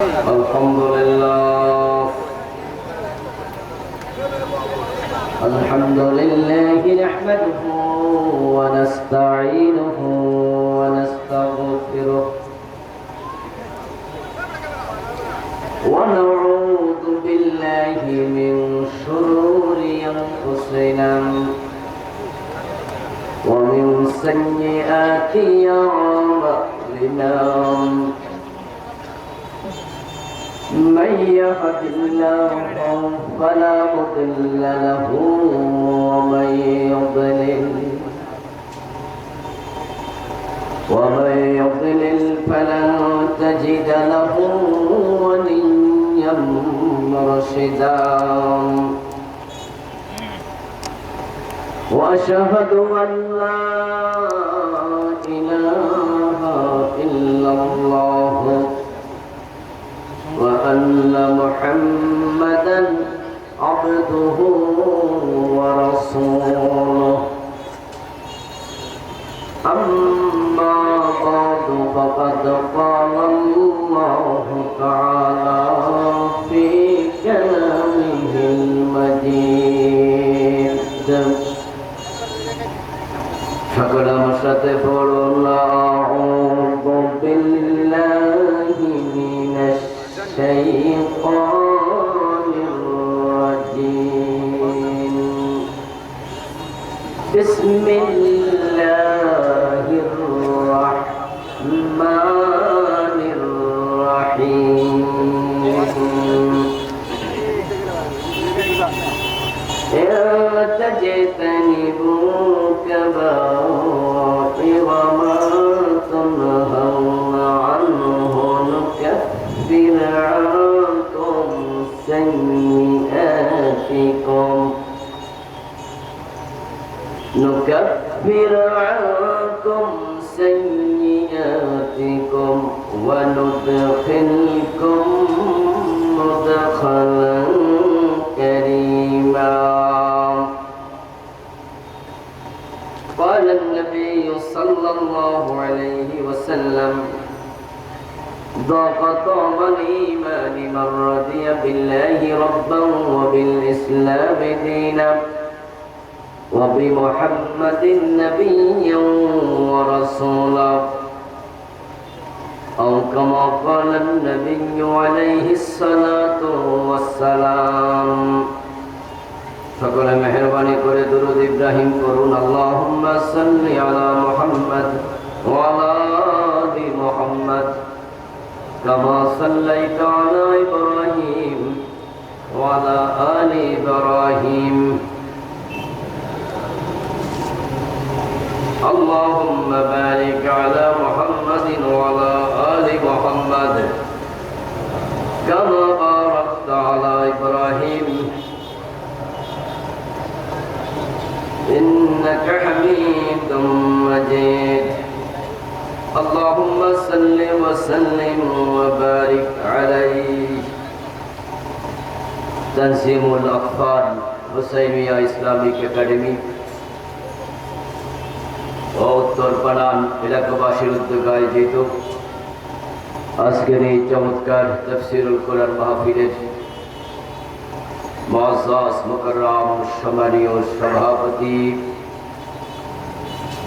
الحمد لله نحمده ونستعينه ونستغفره ونعوذ بالله من شرور أنفسنا ومن سيئات أعمالنا من يهد الله فلا مضل له ومن يضلل فلن تجد له وليا مرشدا وأشهد أن لا إله إلا الله وأن محمدا عبده ورسوله أما بعد فقد قال الله تعالى في كلامه المجيد فقدم ستفعل أعوذ بالله من الشيطان الرجيم بسم الله الرحمن الرحيم تجتنبوا كبائر ما تنهون عنه نكفر عنكم سيئاتكم وندخلكم مدخلا كريما. قال النبي صلى الله عليه وسلم ذاق طعم الإيمان من رضي بالله ربا وبالإسلام دينا وبمحمد نبيا ورسولا أو كما قال النبي عليه الصلاة والسلام. সকলে মেহেরবানি করে দুরূদ ইব্রাহিম করুন। আল্লাহুম্মা সাল্লি আলা মুহাম্মাদ ওয়া আলা আলি মুহাম্মাদ কামা সাল্লাইতা আলা ইব্রাহিম ওয়া আলা আলি ইব্রাহিম। اللهم بارك على محمد وعلى آل محمد كما باركت على إبراهيم إنك حميد مجيد. اللهم صل وسلم وبارك عليه. تنظيم الأطفال হুসাইনিয়া ইসলামিক একাডেমি ও উত্তর পাড়ান এলাকাবাসীর উদ্যোগে আয়োজিত আজকের এই চমৎকার তাফসীরুল কোরআন মাহফিলের মুআজ্জাজ মুকাররম সম্মানীয় সভাপতি,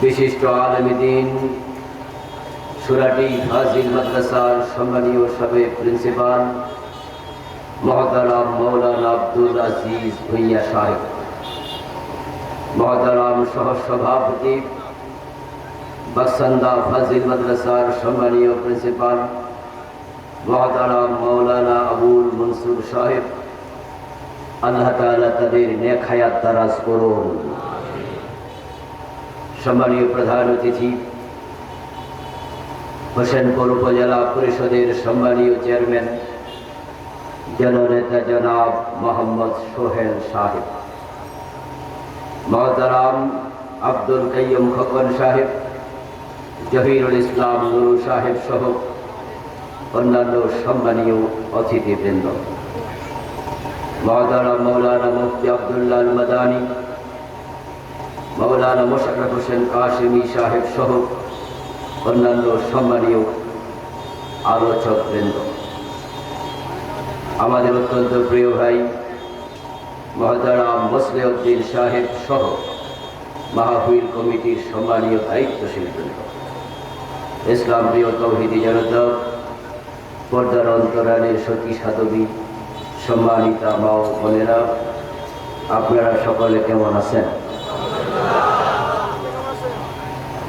বিশিষ্ট আলেমে দ্বীন, সুরাটি ফাজিল মাদ্রাসার সম্মানীয় সাবেক প্রিন্সিপাল মুহতারাম মাওলানা আব্দুল আজিজ ভূঁইয়া সাহেব, মুহতারাম সহ সভাপতি বাকসান্দা ফাজিল মাদ্রাসার সম্মানীয় প্রিন্সিপাল মুহতারাম মাওলানা আবুল মনসুর সাহেব, আল্লাহ তাআলা তাদের নেক হায়াত দারাজ করুন। সম্মানীয় প্রধান অতিথি, হোসেনপুর উপজেলা পরিষদের সম্মানীয় চেয়ারম্যান জননেতা জনাব মোহাম্মদ সোহেল সাহেব, মুহতারাম আব্দুল কাইয়ুম খোকন সাহেব, জহিরুল ইসলাম নুরু সাহেব সহ অন্যান্য সম্মানীয় অতিথিবৃন্দ, মুহতারাম মৌলানা মুফতি আব্দুল্লাহ আল মাদানী, মৌলানা মোশাররফ হোসেন কাশিমি সাহেব সহ অন্যান্য সম্মানীয় আলোচকবৃন্দ, আমাদের অত্যন্ত প্রিয় ভাই মহতারাম মোসলেউদ্দিন সাহেব সহ মাহফিল কমিটির সম্মানীয় দায়িত্বশীল ইসলাম প্রিয় তৌহিদি জনতা, পর্দার অন্তরালের সতী সাধবী, সম্মানিতা মা ও বোনেরা, আপনারা সকলে কেমন আছেন?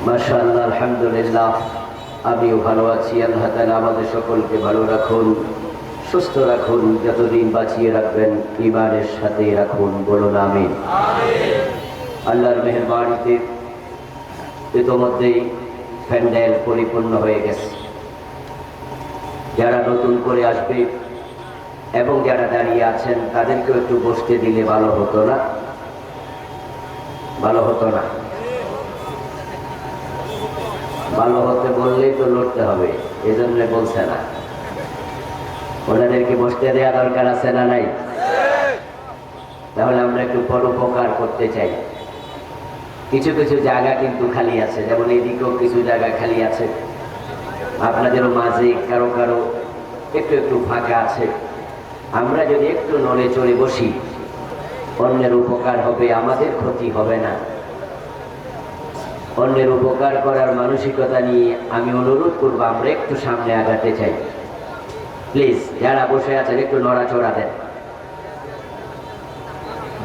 মাশাআল্লাহ, আলহামদুলিল্লাহ, আমিও ভালো আছি। আল্লাহ তাআলা আমাদের সকলকে ভালো রাখুন, সুস্থ রাখুন, যতদিন বাঁচিয়ে রাখবেন ঈমানের সাথে রাখুন, বলুন আমিন। আল্লাহর মেহেরবানিতে ইতোমধ্যেই প্যান্ডেল পরিপূর্ণ হয়ে গেছে। যারা নতুন করে আসবে এবং যারা দাঁড়িয়ে আছেন তাদেরকেও একটু বসতে দিলে ভালো হতো না? ভালো হতো না? ভালো হতে বললেই তো লড়তে হবে, এজন্য বলছে না। ওনাদেরকে বসতে দেওয়া দরকার আছে না নাই? তাহলে আমরা একটু পরোপকার করতে চাই। কিছু কিছু জায়গা কিন্তু খালি আছে, যেমন এইদিকেও কিছু জায়গা খালি আছে, আপনাদেরও মাঝে কারো কারো একটু একটু ফাঁকা আছে। আমরা যদি একটু নড়ে চড়ে বসি, অন্যের উপকার হবে, আমাদের ক্ষতি হবে না। অন্যের উপকার করার মানসিকতা নিয়ে আমি অনুরোধ করব, আমরা একটু সামনে আগাতে চাই। প্লিজ, যারা বসে আছেন একটু নড়াচড়া দেন।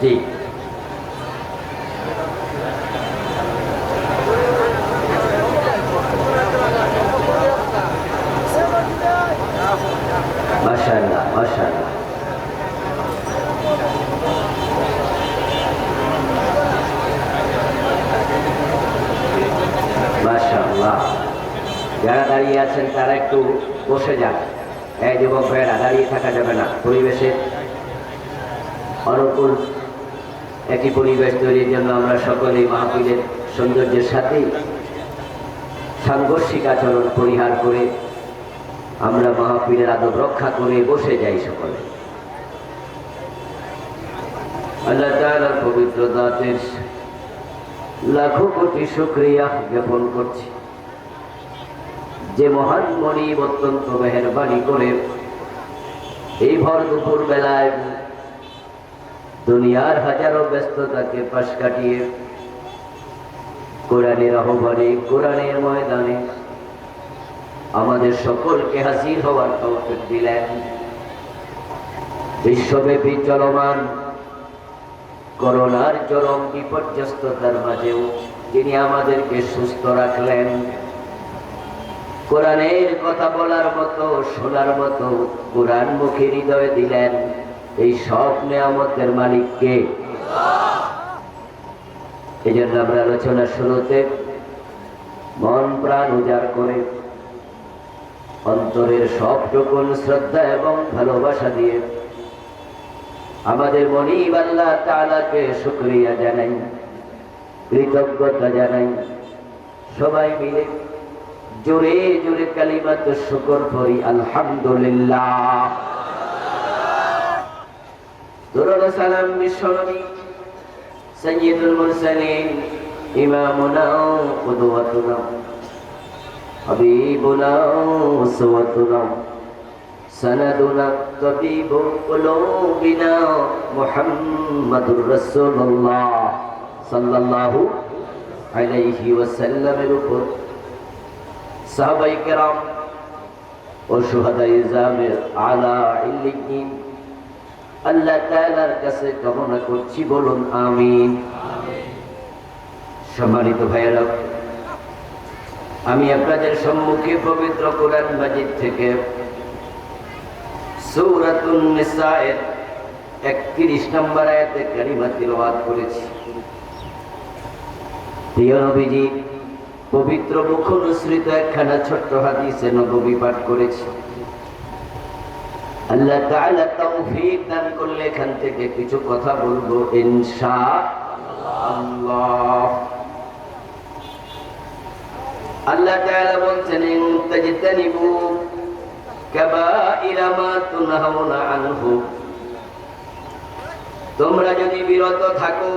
জি, মাশাআল্লাহ মাশাআল্লাহ। মাশাআল্লাহ, যারা দাঁড়িয়ে আছেন তারা একটু বসে যান। এই যুবক ভাইয়েরা, দাঁড়িয়ে থাকা যাবে না। পরিবেশে অনুকূল একটি পরিবেশ তৈরির জন্য আমরা সকলেই মাহফিলের সৌন্দর্যের সাথে সাংঘর্ষিক আচরণ পরিহার করে আমরা মাহফিলের আদব রক্ষা করে বসে যাই সকলে। আল্লাহ তাআলার পবিত্র জাতের লাখো কোটি শুকরিয়া জ্ঞাপন করছি, যে মহান মনিব অত্যন্ত মেহেরবানি করে এই ভর দুপুর বেলায় দুনিয়ার হাজারো ব্যস্ততাকে পাশ কাটিয়ে কোরআনের আহ্বানে, কোরআনের ময়দানে আমাদের সকলকে হাজির হওয়ার তৌফিক দিলেন। বিশ্বব্যাপী চলমান করোনার চরম বিপর্যস্ততার মাঝেও তিনি আমাদেরকে সুস্থ রাখলেন। কোরআনের কথা বলার মতো, শোনার মতো কোরআন মুখে হৃদয়ে দিলেন। এই সব নেয়ামতের মালিককে। এই জন্য আমরা আলোচনা শুরুতে মন প্রাণ উজাড় করে অন্তরের সবটুকুন শ্রদ্ধা এবং ভালোবাসা দিয়ে আমাদের মনিব আল্লাহ তাআলাকে শুকরিয়া জানাই, কৃতজ্ঞতা জানাই। সবাই মিলে জোরে জোরে কালিমাত শুকর করি, আলহামদুলিল্লাহ। দরুদ সালাম বিশ্বনবী সাইয়্যিদুল মুরসালিন, ইমামুনা কুদওয়াতুনা, হাবিবুনা উসওয়াতুনা, সনদুনা তাবিবু কুলুবিনা, মুহাম্মাদুর রাসূলুল্লাহ সাল্লাল্লাহু আলাইহি ওয়াসাল্লামের উপর সাহাবায়ে কেরাম ও শুহাদায়ে জামের আলা ইল্লিয়িন আল্লাহ তাআলার কাছে কামনা করছি, বলুন আমিন। সম্মানিত ভাইয়েরা, আমি আপনাদের সম্মুখে পবিত্র কোরআন মাজিদ থেকে সূরাতুন নিসা-এর 31 নম্বর আয়াতে কারিমা তিলাওয়াত করেছি। প্রিয় নবীজি পবিত্র মুখ অনুসৃত একখানা ছোট্ট হাদিসে নববী পাঠ করেছি। আল্লাহ তাআলা তৌফিক দান করলে এখান থেকে কিছু কথা বলবো ইনশাআল্লাহ। আল্লাহ তাআলা বলছেন, ইন তাজতানিবু কাবাইরা মা তুনহাউনা আনহু, তোমরা যদি বিরত থাকো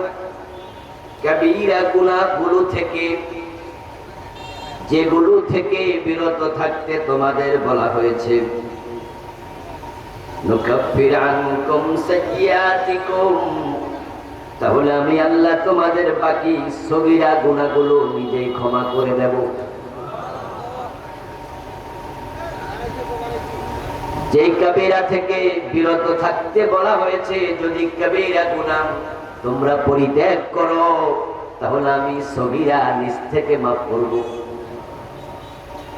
কাবীরা গুনাহগুলো থেকে, যেগুলো থেকে বিরত থাকতে তোমাদের বলা হয়েছে, নুকাফির আনকুম সাইয়্যাতিকুম, তাহলে আমি আল্লাহ তোমাদের বাকি সগীরা গুনাহগুলো নিজেই ক্ষমা করে দেব। যে কবিরা থেকে বিরত থাকতে বলা হয়েছে, যদি কবিরা গুনাহ তোমরা পরিত্যাগ করো তাহলে আমি সগীরা নিজ থেকে মাফ করব।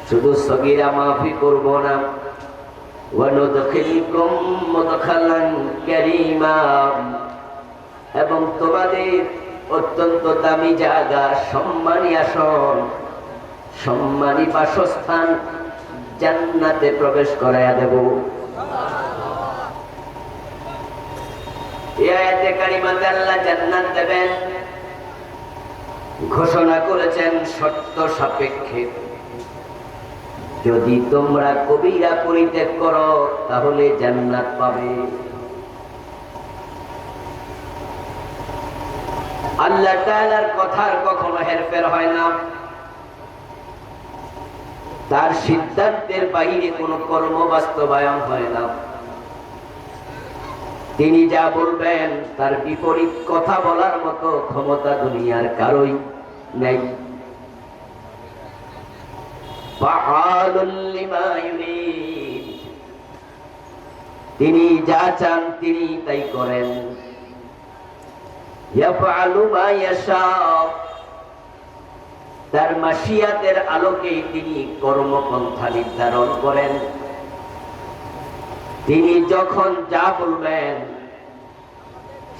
শুধু সগীরা মাফই করব না, ওয়ানুদখিলকুম মুদখালান কারীমা, এবং তোমাদের অত্যন্ত দামি জায়গা, সম্মানী আসন, সম্মানী বাসস্থান জান্নাতে প্রবেশ করায়া দেব। এই আয়াতে কারিমাতে আল্লাহ জান্নাত দেবেন ঘোষণা করেছেন শর্ত সাপেক্ষে। যদি তোমরা কবিরা পরিত্যাগ করো তাহলে জান্নাত পাবে। আল্লাহ তাআলার কথার কখনো হেরফের হয় না, তার সিদ্ধান্তের বাইরে কোনো কর্ম বাস্তবায়ন হয় না। তিনি যা বলবেন তার বিপরীত কথা বলার মতো ক্ষমতা দুনিয়ার কারোই নেই। ফাআলুল লিমা ইউরিদ, তিনি যা চান তিনি তাই করেন। ইয়াফআলু মা ইয়াশা, তার মাশিয়াতের আলোকে তিনি কর্মপন্থা নির্ধারণ করেন। তিনি যখন যা বলবেন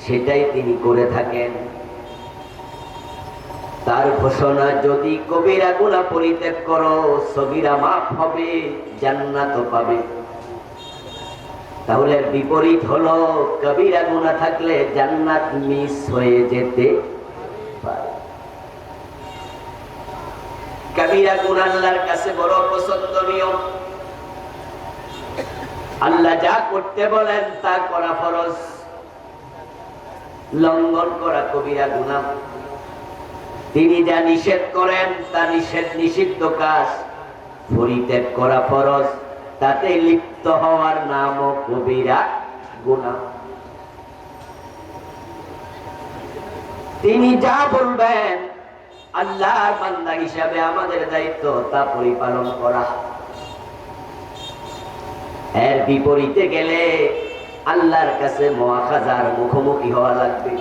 সেটাই তিনি করে থাকেন। তার ঘোষণা, যদি কবিরা গুনাহ পরিত্যাগ করো সগীরা মাফ হবে, জান্নাত পাবে। তাহলে বিপরীত হলো, কবিরা গুনাহ থাকলে জান্নাত মিস হয়ে যেতে পারে। কবিরা গুনাহ আল্লাহর কাছে বড় পছন্দনীয়। আল্লাহ যা করতে বলেন তা করা ফরজ, লঙ্ঘন করা কবিরা গুনাহ। তিনি যা নিষেধ করেন তা নিষিদ্ধ কাজ, পরিত্যাগ করা ফরজ, তাতে লিপ্ত হওয়ার নামও কবিরা গুনাহ। তিনি যা বলবেন আল্লাহর বান্দা হিসাবে আমাদের দায়িত্ব তা পরিপালন করা। এর বিপরীতে গেলে আল্লাহর কাছে মুআখাযার মুখোমুখি হওয়া লাগবে।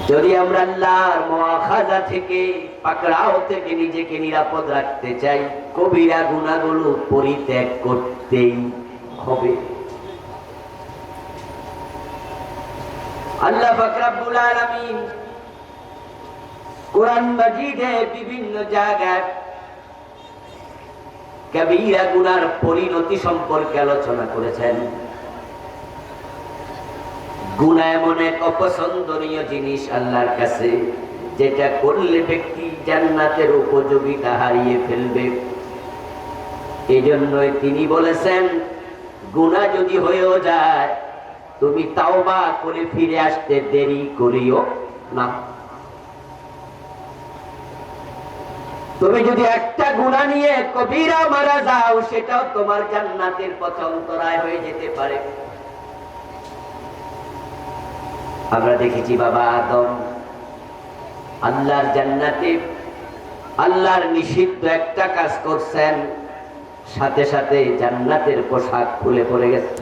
যদি আমরা আল্লাহর মুআখাযা থেকে, পাকড়াও থেকে নিজেকে নিরাপদ রাখতে চাই, কবিরা গুনাহগুলো পরিত্যাগ করতেই হবে। আল্লাহ পাক রব্বুল আলামিন কোরআন মাজিদে বিভিন্ন জায়গায় কবিরা গুনার পরিণতি সম্পর্কে আলোচনা করেছেন। গুনাহ এমন এক অপছন্দনীয় জিনিস আল্লাহর কাছে, যেটা করলে ব্যক্তি জান্নাতের উপযোগিতা হারিয়ে ফেলবে। এই জন্যই তিনি বলেছেন, গুনাহ যদি হয়েও যায় তুমি তাওবা করে ফিরে আসতে দেরি করিও না। তুমি যদি একটা গুনাহ নিয়ে কবিরা মারা যাও, সেটাও তোমার জান্নাতের পথ অন্তরায় হয়ে যেতে পারে। আমরা দেখেছি বাবা আদম আল্লাহর জান্নাতে আল্লাহর নিষিদ্ধ একটা কাজ করছেন, সাথে সাথে জান্নাতের পোশাক খুলে পড়ে গেছে।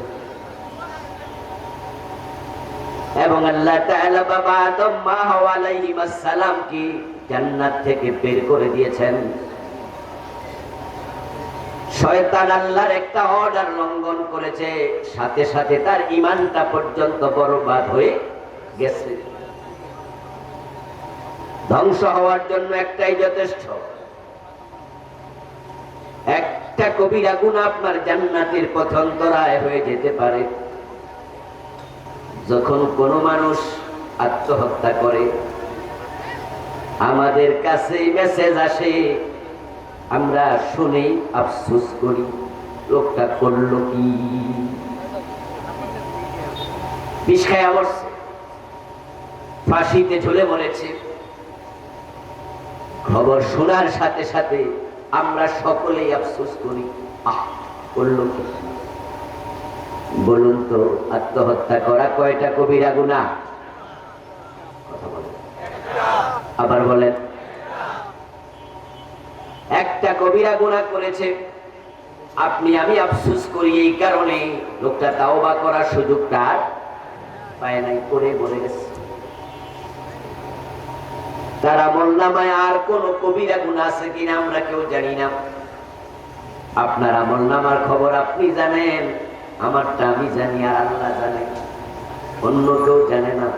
এবং আল্লাহ তাআলা বাবা আদম মা হাওয়া আলাইহিস সালাম কি জান্নাত থেকে বের করে দিয়েছেন। শয়তান আল্লাহর একটা অর্ডার লঙ্ঘন করেছে, সাথে সাথে তার ঈমানটা পর্যন্ত বরবাদ হয়ে গেছে। ধ্বংস হওয়ার জন্য একটাই যথেষ্ট, একটা কবিরা গুনাহ আপনার জান্নাতের পথ অন্তরায় হয়ে যেতে পারে। যখন কোনো মানুষ আত্মহত্যা করে, আমাদের কাছে মেসেজ আসে, আমরা শুনে আফসোস করি, লোকটা করলো কি, বিষ খায়া মরছে, ফাঁসিতে ঝুলে মরেছে। খবর শোনার সাথে সাথে আমরা সকলেই আফসোস করি, করলো কি? বলুন তো, আত্মহত্যা করা কয়টা কবিরা গুনাহ? কথা বলেন, আবার বলেন। একটা কবিরা গুনাহ করেছে। আপনি আমি আফসোস করি এই কারণে, লোকটা তাওবা করার সুযোগটা পায় নাই, করে মরে গেছে। তার আমলনামায় আর কোন কবিরা গুনাহ আছে কিনা আমরা কেউ জানি না। আপনার আমলনামার খবর আপনি জানেন, আমারটা আমি জানি, আর আল্লাহ জানে, অন্য কেউ জানে না।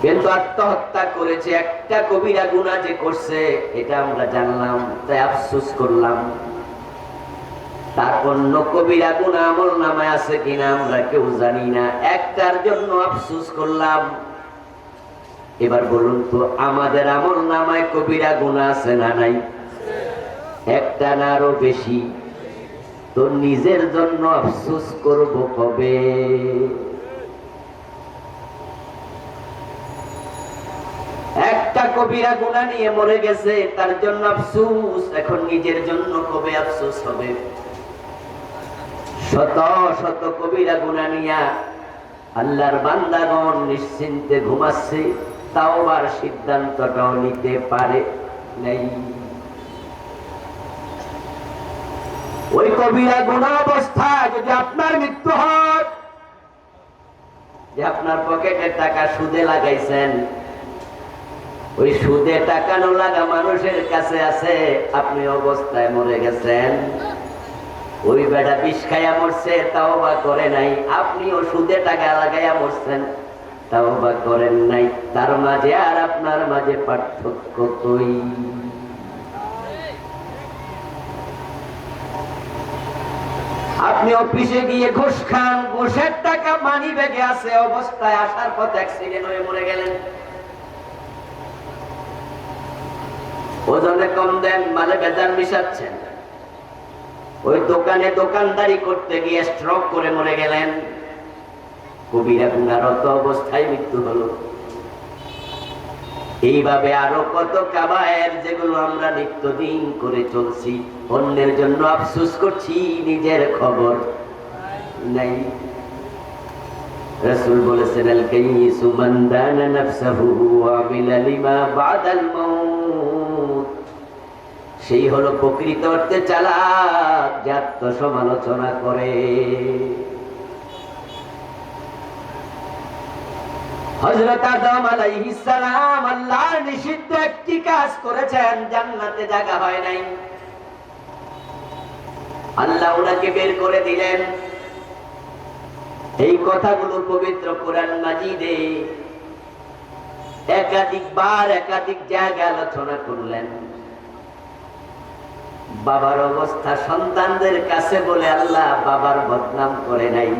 কিন্তু আত্মহত্যা করেছে, একটা কবিরা গুনাহ যে করছে এটা আমরা জানলাম, তাই আফসোস করলাম। তার অন্য কবিরা গুনাহ আমলনামায় আছে কিনা আমরা কেউ জানি না, একটার জন্য আফসোস করলাম। এবার বলুন তো, আমাদের আমলনামায় কবিরা গুনাহ আছে না নাই? একটা না আরো বেশি? তো নিজের জন্য আফসোস করব কবে? একটা কবিরা গুনাহ নিয়ে মরে গেছে, তার জন্য আফসোস। এখন নিজের জন্য কবে আফসোস হবে? শত শত কবিরা গুনাহ নিয়া আল্লাহর বান্দাগণ নিশ্চিন্তে ঘুমাচ্ছে, তাওবার সিদ্ধান্তটাও নিতে পারে নাই। ওই কবিরা গুনাহ অবস্থায় যদি আপনার মৃত্যু হয়, যে আপনার পকেটের টাকা সুদে লাগাইছেন, ওই সুদে টাকা নো লাগা মানুষের কাছে আছে, আপনি অবস্থায় মরে গেছেন। ওই বেটা বিষ খাইয়া মরছে, তাওবা করে নাই। আপনিও সুদে টাকা লাগাইয়া মরছেন, তাওবা করেন নাই। তার মাঝে আর আপনার মাঝে পার্থক্য কই? আপনি অফিসে গিয়ে ঘুষ খান, ঘুষের টাকা মানি ব্যাগে আছে, অবস্থায় আসার পথ অ্যাক্সিডেন্ট হয়ে মরে গেলেন। ওজনে কম দেন, মালে বেজার মিশাচ্ছেন। ওই দোকানে দোকানদারি করতে গিয়ে স্ট্রোক করে মরে গেলেন। কবিরা গুনাহরত অবস্থায় মৃত্যু হলো। এইভাবে আরো কত কাবায়ের যেগুলো আমরা নিত্যদিন করে চলছি, অন্যের জন্য আফসোস করছি, নিজের খবর নাই। রাসূল বলেছেন, আল কাইয়িসু মান দানা নাফসাহু ওয়া আমিলা লিমা বাদাল মাউত। সেই হলো প্রকৃত অর্থে চালাক, যে আত্মসমালোচনা করে। হযরত আদম আলাইহিস সালাম আল্লাহর নিষিদ্ধ একটি কাজ করেছেন, জান্নাতে জায়গা হয় নাই। আল্লাহ ওনাকে বের করে দিলেন। এই কথাগুলো পবিত্র কোরআন মাজিদে একাধিকবার একাধিক জায়গায় আলোচনা করলেন। বাবার অবস্থা সন্তানদের কাছে বলে আল্লাহ বাবার বদনাম করে নাই,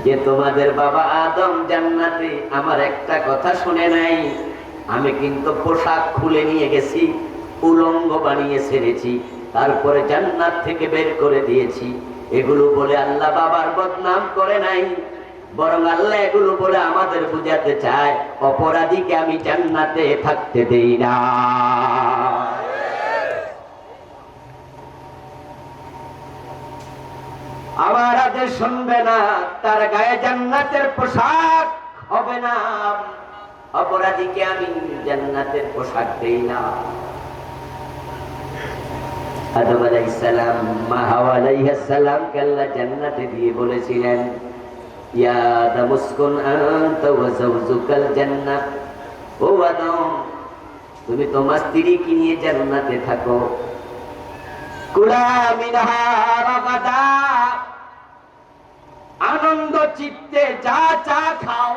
যে তোমাদের বাবা আদম জান্নাতে আমার একটা কথা শুনে নাই। আমি কিন্তু পোশাক খুলে নিয়ে গেছি, উলঙ্গ বানিয়ে ছেড়েছি, তারপরে জান্নাত থেকে বের করে দিয়েছি। এগুলো বলে আল্লাহ বাবার বদনাম করে নাই, বরং আল্লাহ এগুলো বলে আমাদের বুঝাতে চায়, অপরাধীকে আমি জান্নাতে থাকতে দেই না। আমার আদেশ শুনবে না, তার গায়ে জান্নাতের পোশাক হবে না। অপরাধীকে আমি জান্নাতের পোশাক দেই না। আদম আলাইহিস সালাম মা হাওয়া আলাইহিস সালাম কে আল্লাহ জান্নাতে দিয়ে বলেছিলেন, ইয়া আদম উসকুন আনতা ওয়া যাওজুকাল জান্নাহ। ও আদম, তুমি তোমার স্ত্রীকে নিয়ে জান্নাতে থাকো। কুলা মিনহা রাগাদা, আনন্দ চিত্তে যা চা খাও,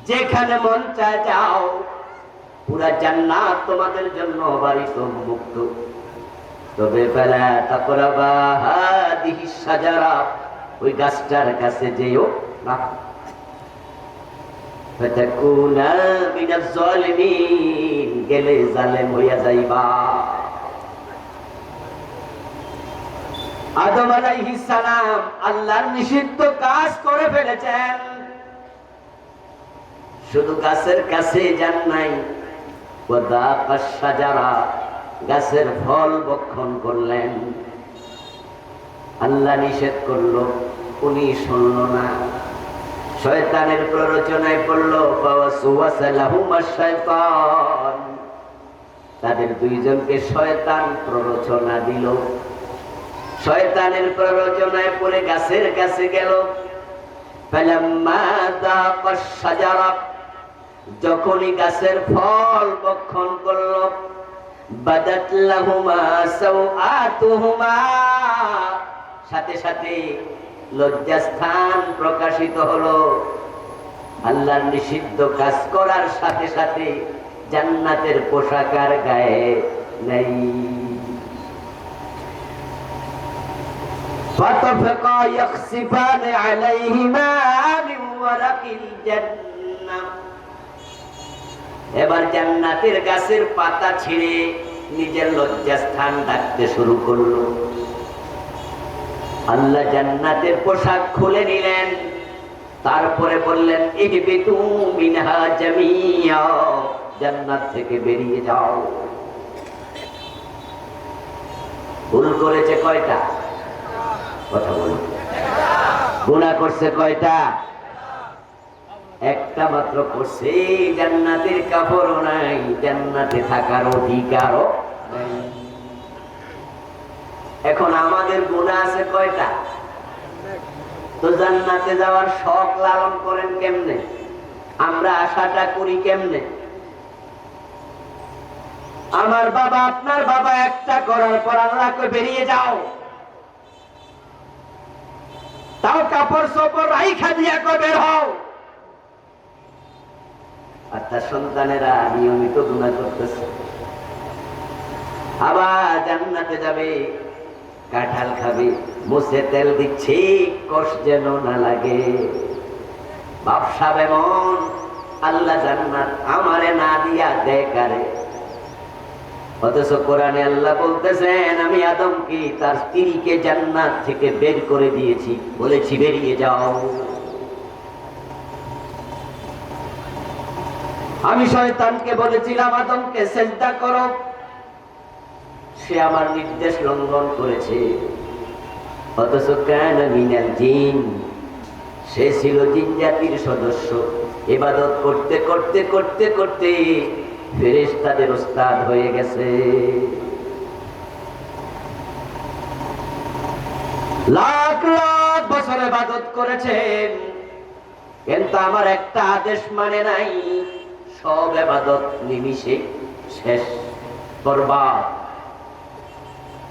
যেখানে মন চায় যাও। পুরা জান্নাত তোমাদের জন্য বারিত মুক্ত। তবে ফালা তাকরাবা হাদিহিস শাজারা, ওই গাছটার কাছে যেও না। ফাতাকুনা মিনাজ জালিমিন, গেলে জালেম হইয়া যাইবা। আদম আলাইহিস সালাম আল্লাহর নিষিদ্ধ কাজ করে ফেলেছেন, শুধু গাছের কাছে যান নাই। ওয়াদাকাশ শাজারা, গাছের ফল ভক্ষণ করলেন। আল্লাহ নিষেধ করলো, উনি শুনল না, শয়তানের প্ররোচনায় পড়ল। ফাওয়াসওয়াসা লাহুমাশ শাইতান, তাদের দুইজনকে শয়তান প্ররোচনা দিল। শয়তানের প্ররোচনায় পড়ে গাছের কাছে গেল। ফালাম্মা যাকাশ শাজারা, যখনই গাছের ফল ভক্ষণ করল, বাদাত লাহুমা সাওআতুহুমা, সাথে সাথে লজ্জাস্থান প্রকাশিত হলো। আল্লাহর নিষিদ্ধ কাজ করার সাথে সাথে জান্নাতের পোশাক আর গায়ে নেই। ফাতাফাকা ইয়াখসিফান আলাইহিমা মিন ওয়ারাকিল জান্নাহ, এবার জান্নাতের গাছের পাতা ছিঁড়ে নিজের লজ্জাস্থান ঢাকতে শুরু করলো। আল্লাহ জান্নাতের পোশাক খুলে নিলেন, তারপরে বললেন ইহবিতু মিনহা জামিয়া, জান্নাত থেকে বেরিয়ে যাও। ভুল করেছে কয়টা? কথা বলুন। গুনাহ করছে কয়টা? একটা মাত্র করছে। জান্নাতের কাপড়ও নাই, জান্নাতে থাকার অধিকারও নাই। এখন আমাদের গুনাহ আছে কয়টা? তো জান্নাতে যাওয়ার শখ লালন করেন কেমনে? আমরা আশাটা করি কেমনে? আমার বাবা, আপনার বাবা একটা করার পর আল্লাহ কই বেরিয়ে যাও, তাও কাপড় চোপড় রাইখা দিয়া কই বের হও। আর তার সন্তানেরা নিয়মিত গুনাহ করতেছে। আবার জান্নাতে যাবে, কাঁঠাল খাবে, মুছে তেল দিচ্ছি কষ্ট যেন না লাগে। ব্যবসা বেমন, আল্লাহ জান্নাত আমারে না দিয়া দেখারে। অথচ কোরআনে আল্লাহ বলতেছেন আমি আদমকে তার স্ত্রীকে জান্নাত থেকে বের করে দিয়েছি, বলেছি বেরিয়ে যাও। আমি শয়তানকে বলেছিলাম আদমকে সিজদা করো, সে আমার নির্দেশ লঙ্ঘন করেছে। অথচ কানা মিনাল জিন, সে ছিল জিন জাতির সদস্য। ইবাদত করতে করতে করতে করতে ফেরেশতাদের ওস্তাদ হয়ে গেছে। লাখ লাখ বছর ইবাদত করেছেন, কিন্তু আমার একটা আদেশ মানে নাই। সব ইবাদত নিমিষে শেষ, বরবাদ।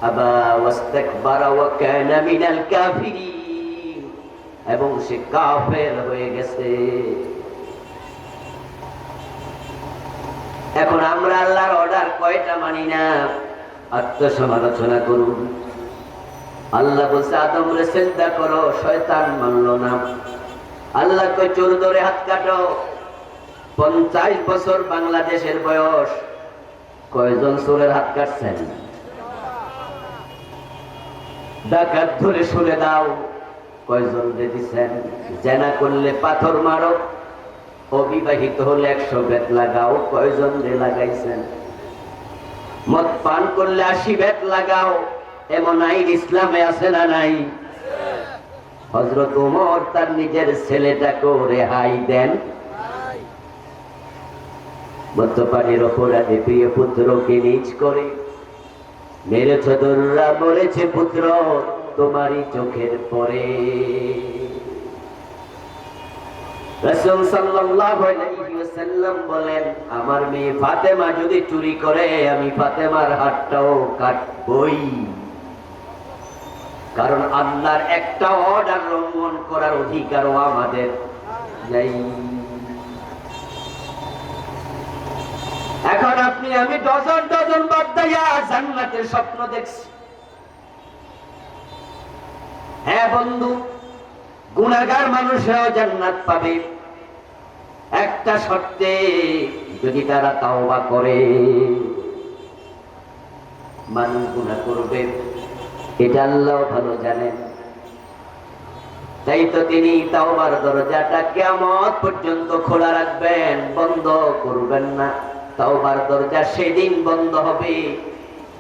আবা ওয়াস্তাকবারা ওয়া কানা মিনাল কাফিরিন, এবং সে কাফের হয়ে গেছে। এখন আমরা আল্লাহর অর্ডার কয়টা মানি না? আত্মসমালোচনা করুন। আল্লাহ বলছে আদমরে সিজদা করো, শয়তান মানলো না। আল্লাহ কয় চোর ধরে হাত কাটো। 50 বছর বাংলাদেশের বয়স, কয়জন চোরের হাত কাটছেন? ডাকাত ধরে শুলে দাও, কয়জন দিচ্ছেন? জেনা করলে পাথর মারো, অবিবাহিত হলে 100 বেত লাগাও, কয়জন লাগাইছেন? মদ পান করলে 80 বেত লাগাও, এমন আইন ইসলামে আছে না নাই? হযরত ওমর তার নিজের ছেলেটাকে রেহাই দেন। মদ্যপানের অপরাধে প্রিয় পুত্রকে নিজ করে মেরেছ, দররা মরেছে পুত্র তোমারই চোখের পরে। রাসূল সাল্লাল্লাহু আলাইহি ওয়াসাল্লাম বলেন আমার মেয়ে ফাতেমা যদি চুরি করে আমি ফাতেমার হাতটাও কাটবই, কারণ আল্লাহর একটা অর্ডার লঙ্ঘন করার অধিকারও আমাদের নেই। এখন আপনি আমি ডজন ডজন বাদ দিয়া জান্নাতের স্বপ্ন দেখছি। হ্যাঁ বন্ধু, গুনাহগার মানুষরাও জান্নাত পাবে একটা শর্তে, যদি তারা তাওবা করে। মানুষ গুনাহ করবে এটা আল্লাহ ভালো জানেন, তাই তো তিনি তাওবার দরজাটা কিয়ামত পর্যন্ত খোলা রাখবেন, বন্ধ করবেন না। তাওবার দরজা সেদিন বন্ধ হবে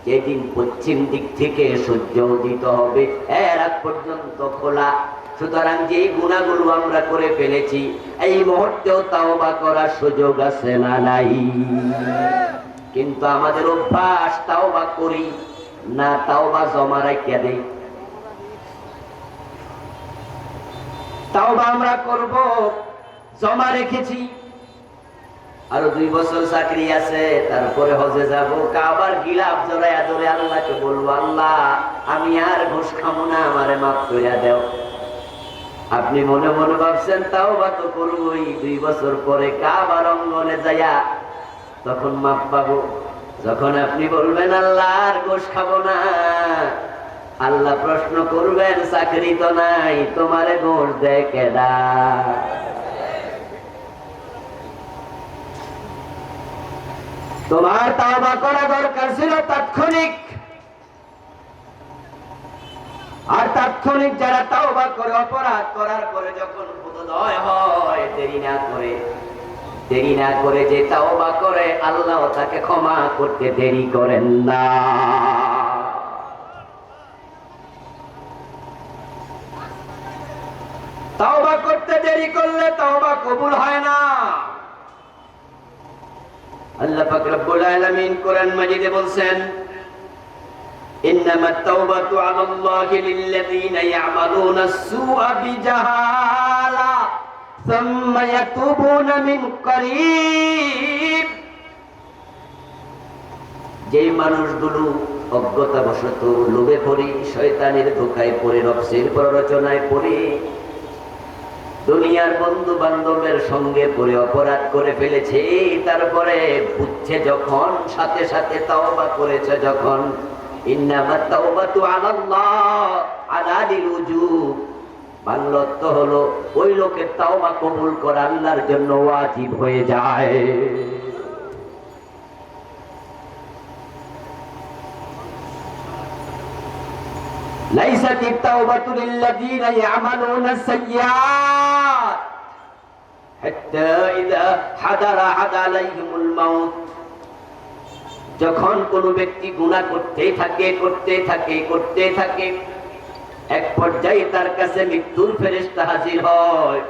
যেদিন পশ্চিম দিক থেকে সূর্য উদিত হবে এর আগ পর্যন্ত খোলা। সুতরাং যে গুনাহগুলো আমরা করে ফেলেছি এই মুহূর্তেও তাওবা করার সুযোগ আছে না নাই? কিন্তু আমাদের অভ্যাস তাওবা করি না, তাওবা জমা রাখিয়া দেই। তাওবা আমরা করব, জমা রেখেছি। আরো 2 বছর চাকরি আছে, তারপরে হজে যাব, কাবার গিলাফ জড়াইয়া ধরে আল্লাহকে বলবো, আল্লাহ আমি আর ঘুষ খাবো না, আমারে মাফ কইরা দাও। আপনি মনে মনে ভাবছেন তাওবা তো করবই, 2 বছর পরে কাবার অঙ্গনে যাইয়া তখন মাফ পাবো। যখন আপনি বলবেন আল্লাহ আর ঘুষ খাবো না, আল্লাহ প্রশ্ন করবেন চাকরি তো নাই, তোমারে ঘুষ দেয় কেডা? তোমার তাওবা করা দরকার ছিল তাৎক্ষণিক। আর তাৎক্ষণিক যারা তাওবা করে অপরাধ করার পরে যখন বোধোদয় হয়, দেরি না করে যে তাওবা করে আল্লাহ তাকে ক্ষমা করতে দেরি করেন না। তাওবা করতে দেরি করলে তাওবা কবুল হয় না। আল্লাহ পাক রব্বুল আলামিন কোরআন মাজিদে বলছেন, ইন্নামাত তাওবাতু আলাল্লাহি লিল্লাযীনা ইয়ামালুনা আস-সুআ বিজাহালা সুম্মা ইয়াতুবুনা মিন করিব। যে মানুষগুলো অজ্ঞতাবশত লোভে পড়ে, শয়তানের ধোঁকায় পড়ে, নফসের প্ররোচনায় পড়ে, দুনিয়ার বন্ধু বান্ধবের সঙ্গে পড়ে অপরাধ করে ফেলেছে, তারপরে বুঝছে যখন, সাথে সাথে তাওবা করেছে যখন, ইন্নামাত তাওবাতু আলাল্লাহ আলালিল উজুব, বাংলা অর্থ হলো ওই লোকের তাওবা কবুল করা আল্লাহর জন্য ওয়াজিব হয়ে যায়। লাইসাত আত-তাওবাতু লিল্লাযীনা ইয়ামালুনা আস-সাইয়্যাত হাত্তা ইযা হাদারা আলাইহিমুল মাউত। যখন কোন ব্যক্তি গুনাহ করতে থাকে এক পর্যায়ে তার কাছে মৃত্যুর ফেরেশতা হাজির হয়,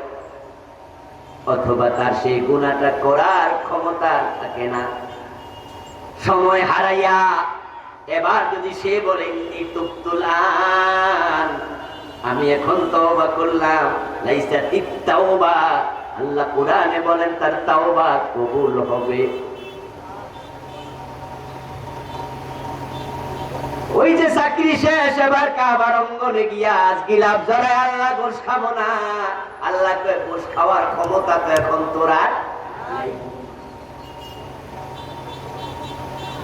অথবা তার সেই গুনাহটা করার ক্ষমতা থাকে না, সময় হারাইয়া এবার যদি সে বলে ইন্নী তুবতুল আন, আমি এখন তওবা করলাম, লাইসাতিত তাওবা, আল্লাহ কোরআনে বলেন তার তাওবা কবুল হবে। ওই যে চাকরি শেষ, এবার কাবার অঙ্গনে গিয়া গিলাফ জড়ায় আল্লাহ ঘুষ খাবো না, আল্লাহকে ঘুষ খাওয়ার ক্ষমতা তো এখন তোর আর নাই।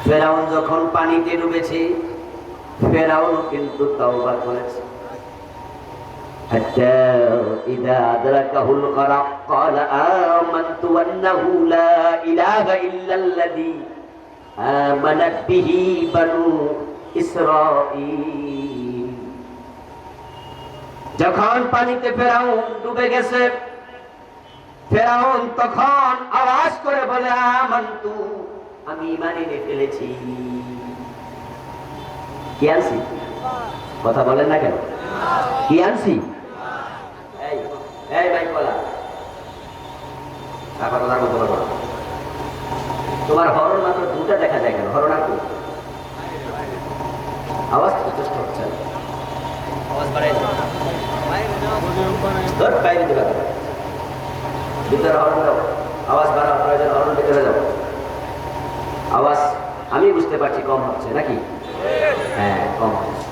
ফেরাউন যখন পানিতে ডুবেছে, ফেরাউন কিন্তু তাওবা করেছে। হাত্তা ইযা আদরাকাহুল গরক ক্বালা আমানতু আন্নাহু লা ইলাহা ইল্লাল্লাযী আমানাত বিহি বানু ইসরাঈল। যখন পানিতে ফেরাউন ডুবে গেছে, ফেরাউন তখন আওয়াজ করে বলে, আমানতু, আমি ঈমান এনে ফেলেছি। কি আনছি? কথা বলেন না কেন? কি আনছি? এই ভাই বলা, তোমার হরণ মাত্র 2টা দেখা যায় কেন? হরণ আর কি আওয়াজ যথেষ্ট হচ্ছে, আওয়াজ বাড়াই ভিতরে হরণ দাও, আওয়াজ বাড়াও প্রয়োজন, হরণ ভিতরে যাও। আওয়াজ আমি বুঝতে পারছি কম হচ্ছে নাকি? হ্যাঁ, কম হচ্ছে।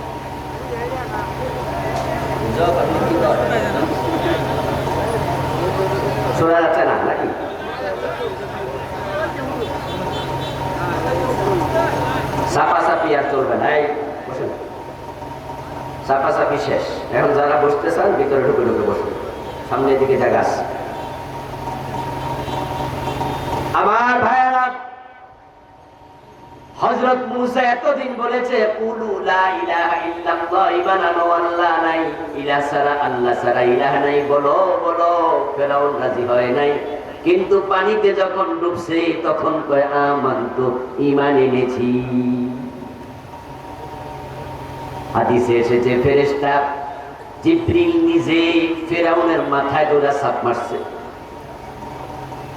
শোনা যাচ্ছে না নাকি? চাপাচাপি আর চলবে না, এই বসুন, চাপাচাপি শেষ। এখন যারা বসতে চান ভিতরে ঢুকে বসুন, সামনের দিকে জায়গা আছে। আমার ভাইয়েরা, হযরত মূসা এতদিন বলেছে কুলু লা ইলাহা ইল্লাল্লাহ, ইবানানো আল্লাহ নাই, ইলাহ ছাড়া, আল্লাহ ছাড়া ইলাহ নাই, বলো বলো। ফেরাউন রাজি হয় নাই, কিন্তু পানিতে যখন ডুবছে তখন কয় আমানতু, ঈমান এনেছি। হাদিসে এসেছে ফেরেশতা জিবরিল নিজে ফিরআউনের মাথায় ধরে চাপ মারছে,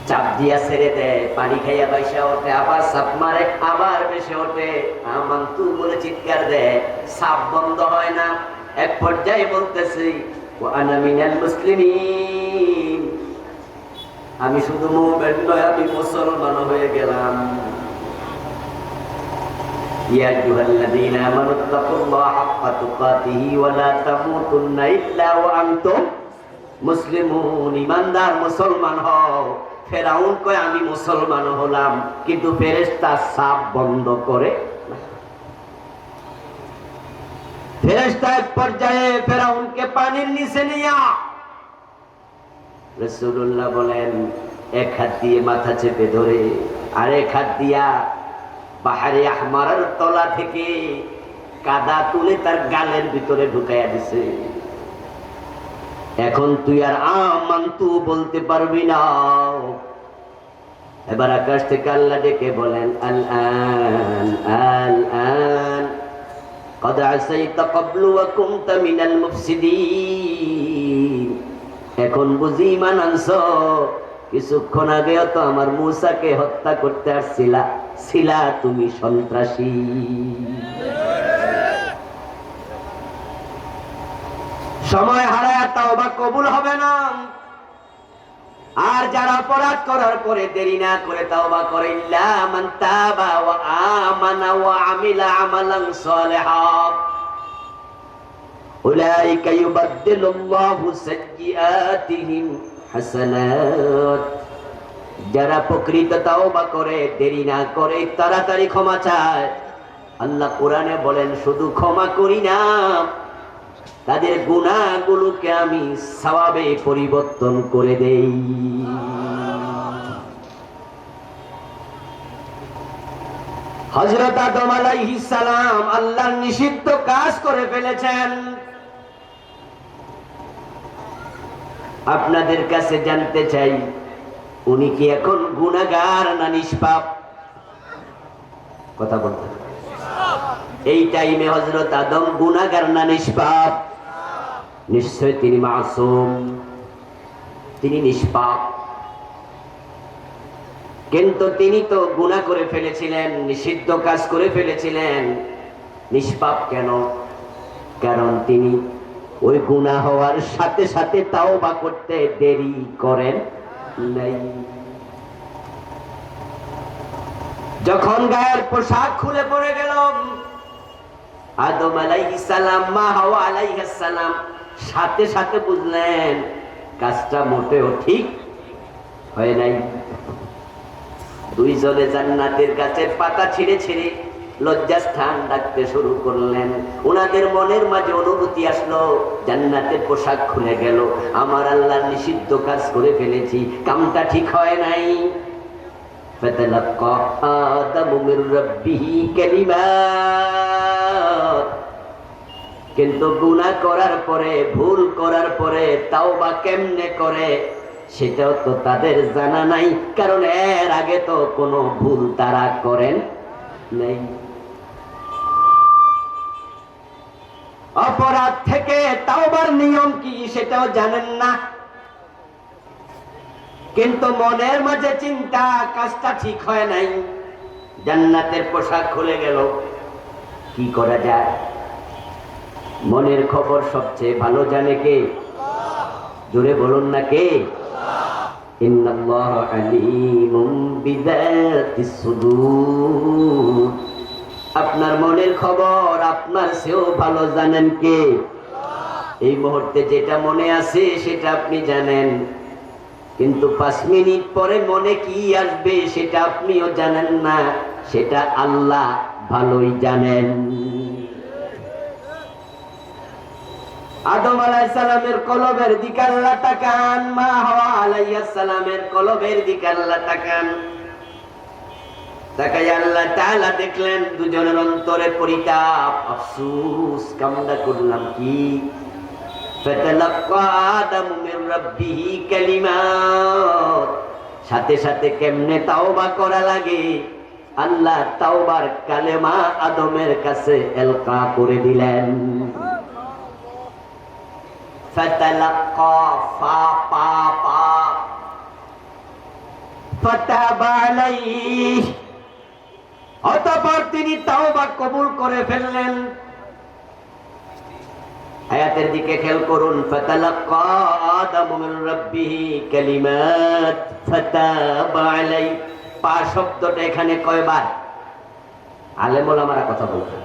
চাপ দিয়া ছেড়ে দেয়, পানি খাইয়া বাইসা ওঠে, আবার চাপ মারে, আবার বেশি ওঠে, আমান্তু বলে চিৎকার দেয়, চাপ বন্ধ হয় না। এক পর্যায়ে বলতেছি ওয়া আনা মিনাল মুসলিমিন, আমি শুধু মুমিন নয়, আমি মুসলমান হয়ে গেলাম। ইয়া আইয়ুহাল্লাযীনা আমানুত্তাকুল্লাহা হাক্কা তুকাতিহি ওয়া লা তামুতুন্না ইল্লা ওয়া আনতুম মুসলিমুন, ঈমানদার মুসলমান হও। ফেরাউন কয় আমি মুসলমান হলাম, কিন্তু ফেরেশতা সাপ বন্ধ করে না। ফেরেশতা এক পর্যায়ে ফেরাউনকে পানির নিচে নিয়া, রাসূলুল্লাহ বলেন এক হাত দিয়ে মাথা চেপে ধরে আর এক হাত দিয়া বাহারে আহমারের তলা থেকে কাদা তুলে তার গালের ভিতরে ঢুকাইয়া দিছে। এখন তুই আর আমান্তু বলতে পারবি না। এবার আকাশ থেকে আল্লাহ ডেকে বলেন আল আন আল আন قد عصيت قبل وكنت من المفسدين, এখন বুঝি ঈমান আনছো, কিছুক্ষণ আগেও তো আমার মূসাকে হত্যা করতে ছিলা তুমি সন্ত্রাসী। সময় হারায়া তাওবা কবুল হবে না। আর যারা অপরাধ করার পরে দেরি না করে তাওবা করে, ইল্লা মান তাবা ওয়া আমানা ওয়া আমিলা আমালান সালিহান উলাইকা ইউবাদদিলুল্লাহু সাইয়্যাতিহিম হাসানাত, যারা প্রকৃত তাওবা করে, দেরি না করে, তাড়াতাড়ি ক্ষমা চায়, আল্লাহ কোরআনে বলেন শুধু ক্ষমা করি না, তাদের গুনাহগুলোকে আমি সওয়াবে পরিবর্তন করে দেই। হযরত আদম আলাইহিস সালাম আল্লাহর নিষিদ্ধ কাজ করে ফেলেছেন। আপনাদের কাছে জানতে চাই, উনি কি এখন গুনাহগার না নিষ্পাপ? কথা বলতে এই টাইমে হযরত আদম গুনাহগার না নিষ্পাপ? নিশ্চয় তিনি মাসুম, তিনি নিষ্পাপ। কিন্তু তিনি তো গুনাহ করে ফেলেছিলেন, নিষিদ্ধ কাজ করে ফেলেছিলেন। নিষ্পাপ কেন? কারণ তিনি ওই গুনাহ হওয়ার সাথে সাথে তাওবা করতে দেরি করেন নাই। যখন গায়ের পোশাক খুলে পড়ে গেল, আদম আলাইহিস সালাম, মা হাওয়া আলাইহিস সালাম সাথে সাথে বুঝলেন কাজটা মোটেও ঠিক হয় নাই। দুইজনে জান্নাতের গাছের পাতা ছিঁড়ে ছিঁড়ে লজ্জাস্থান ডাকতে শুরু করলেন। ওনাদের মনের মাঝে অনুভূতি আসলো, জান্নাতের পোশাক খুলে গেল, আমার আল্লাহর নিষিদ্ধ কাজ করে ফেলেছি, কামটা ঠিক হয় নাই। ফাতালাক্কা আদামু মির রাব্বিহি কালিমাত, কিন্তু গুনাহ করার পরে, ভুল করার পরে তাওবা কেমনে করে সেটাও তো তাদের জানা নাই, কারণ এর আগে তো কোনো ভুল তারা করেন নাই। অপরাধ থেকে তাওবার নিয়ম কি সেটাও জানেন না, কিন্তু মনের মাঝে চিন্তা কাজটা ঠিক হয় নাই, জান্নাতের পোশাক খুলে গেল, কি করা যায়? মনের খবর সবচেয়ে ভালো জানে কে? জোরে বলুন না কে? ইন্নাল্লাহা আলীমুম বিযাতিস সুদূর, আপনার মনের খবর আপনার চেয়েও ভালো জানেন কে? এই মুহূর্তে যেটা মনে আছে সেটা আপনি জানেন, কিন্তু 5 মিনিট পরে মনে কি আসবে সেটা আপনিও জানেন না, সেটা আল্লাহ ভালোই জানেন। আদম আলাইহিস সালামের কলবের দিকে আল্লাহ তাকান, মা হাওয়া আলাইহিস সালামের কলবের দিকে আল্লাহ তাকান। তাকাই আল্লাহ তাআলা দেখলেন দুজনের অন্তরে পরিতাপ, আফসোস, কামনা করলাম কি? ফাতালাক্কা আদামু মির রাব্বিহি কালিমাত, সাথে সাথে কেমনে তাওবা করা লাগে আল্লাহ তাওবার কালেমা আদমের কাছে এলকা করে দিলেন। ফাতালাক্কা ফা পা পা ফাতাবা আলাইহি, অতঃপর তিনি তাওবা কবুল করে ফেললেন। আয়াতের দিকে খেয়াল করুন, ফাতালাক্কা আদামু মিন রাব্বিহি কালিমাত ফাতাবা আলাইহি। পা শব্দটা এখানে কয়বার? আলেম ওলামারা কথা বলছেন।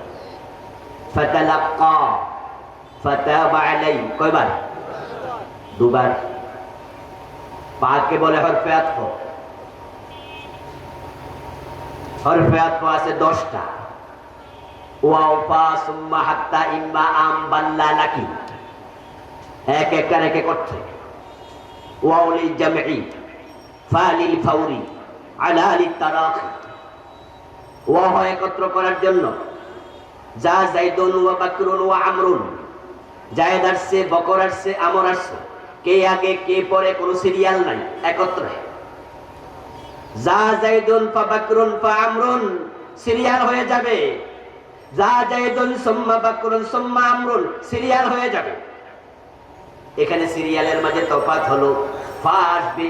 ফাতালাক্কা ফাতাবা আলাইহি কয়বার? দুবার। পাকে বলে হরফে আতফ। হরফে আতফ আছে 10টা। ওয়াও ফা সুম্মা হাত্তা ইম্মা আম বাল্লা লাকি, এক একটার এক এক অর্থে। ওয়াও লিল জামঈ, ফা লিল ফাওরি, আলা লিত তারাখি। ওয়া হয় একত্র করার জন্য। যা যাইদুন ওয়া বাকরুন ওয়া আমরুন, জায়েদ আসছে, বকর আসছে, আমর আসছে, কে আগে কে পরে কোনো সিরিয়াল নাই, একত্রে। যা যাইদুন ফা বাকরুন ফা আমরুন সিরিয়াল হয়ে যাবে। যা যাইদুন সুম্মা বাকরুন সুম্মা আমরুন সিরিয়াল হয়ে যাবে। এখানে সিরিয়ালের মাঝে তফাৎ হলো, ফা আসবে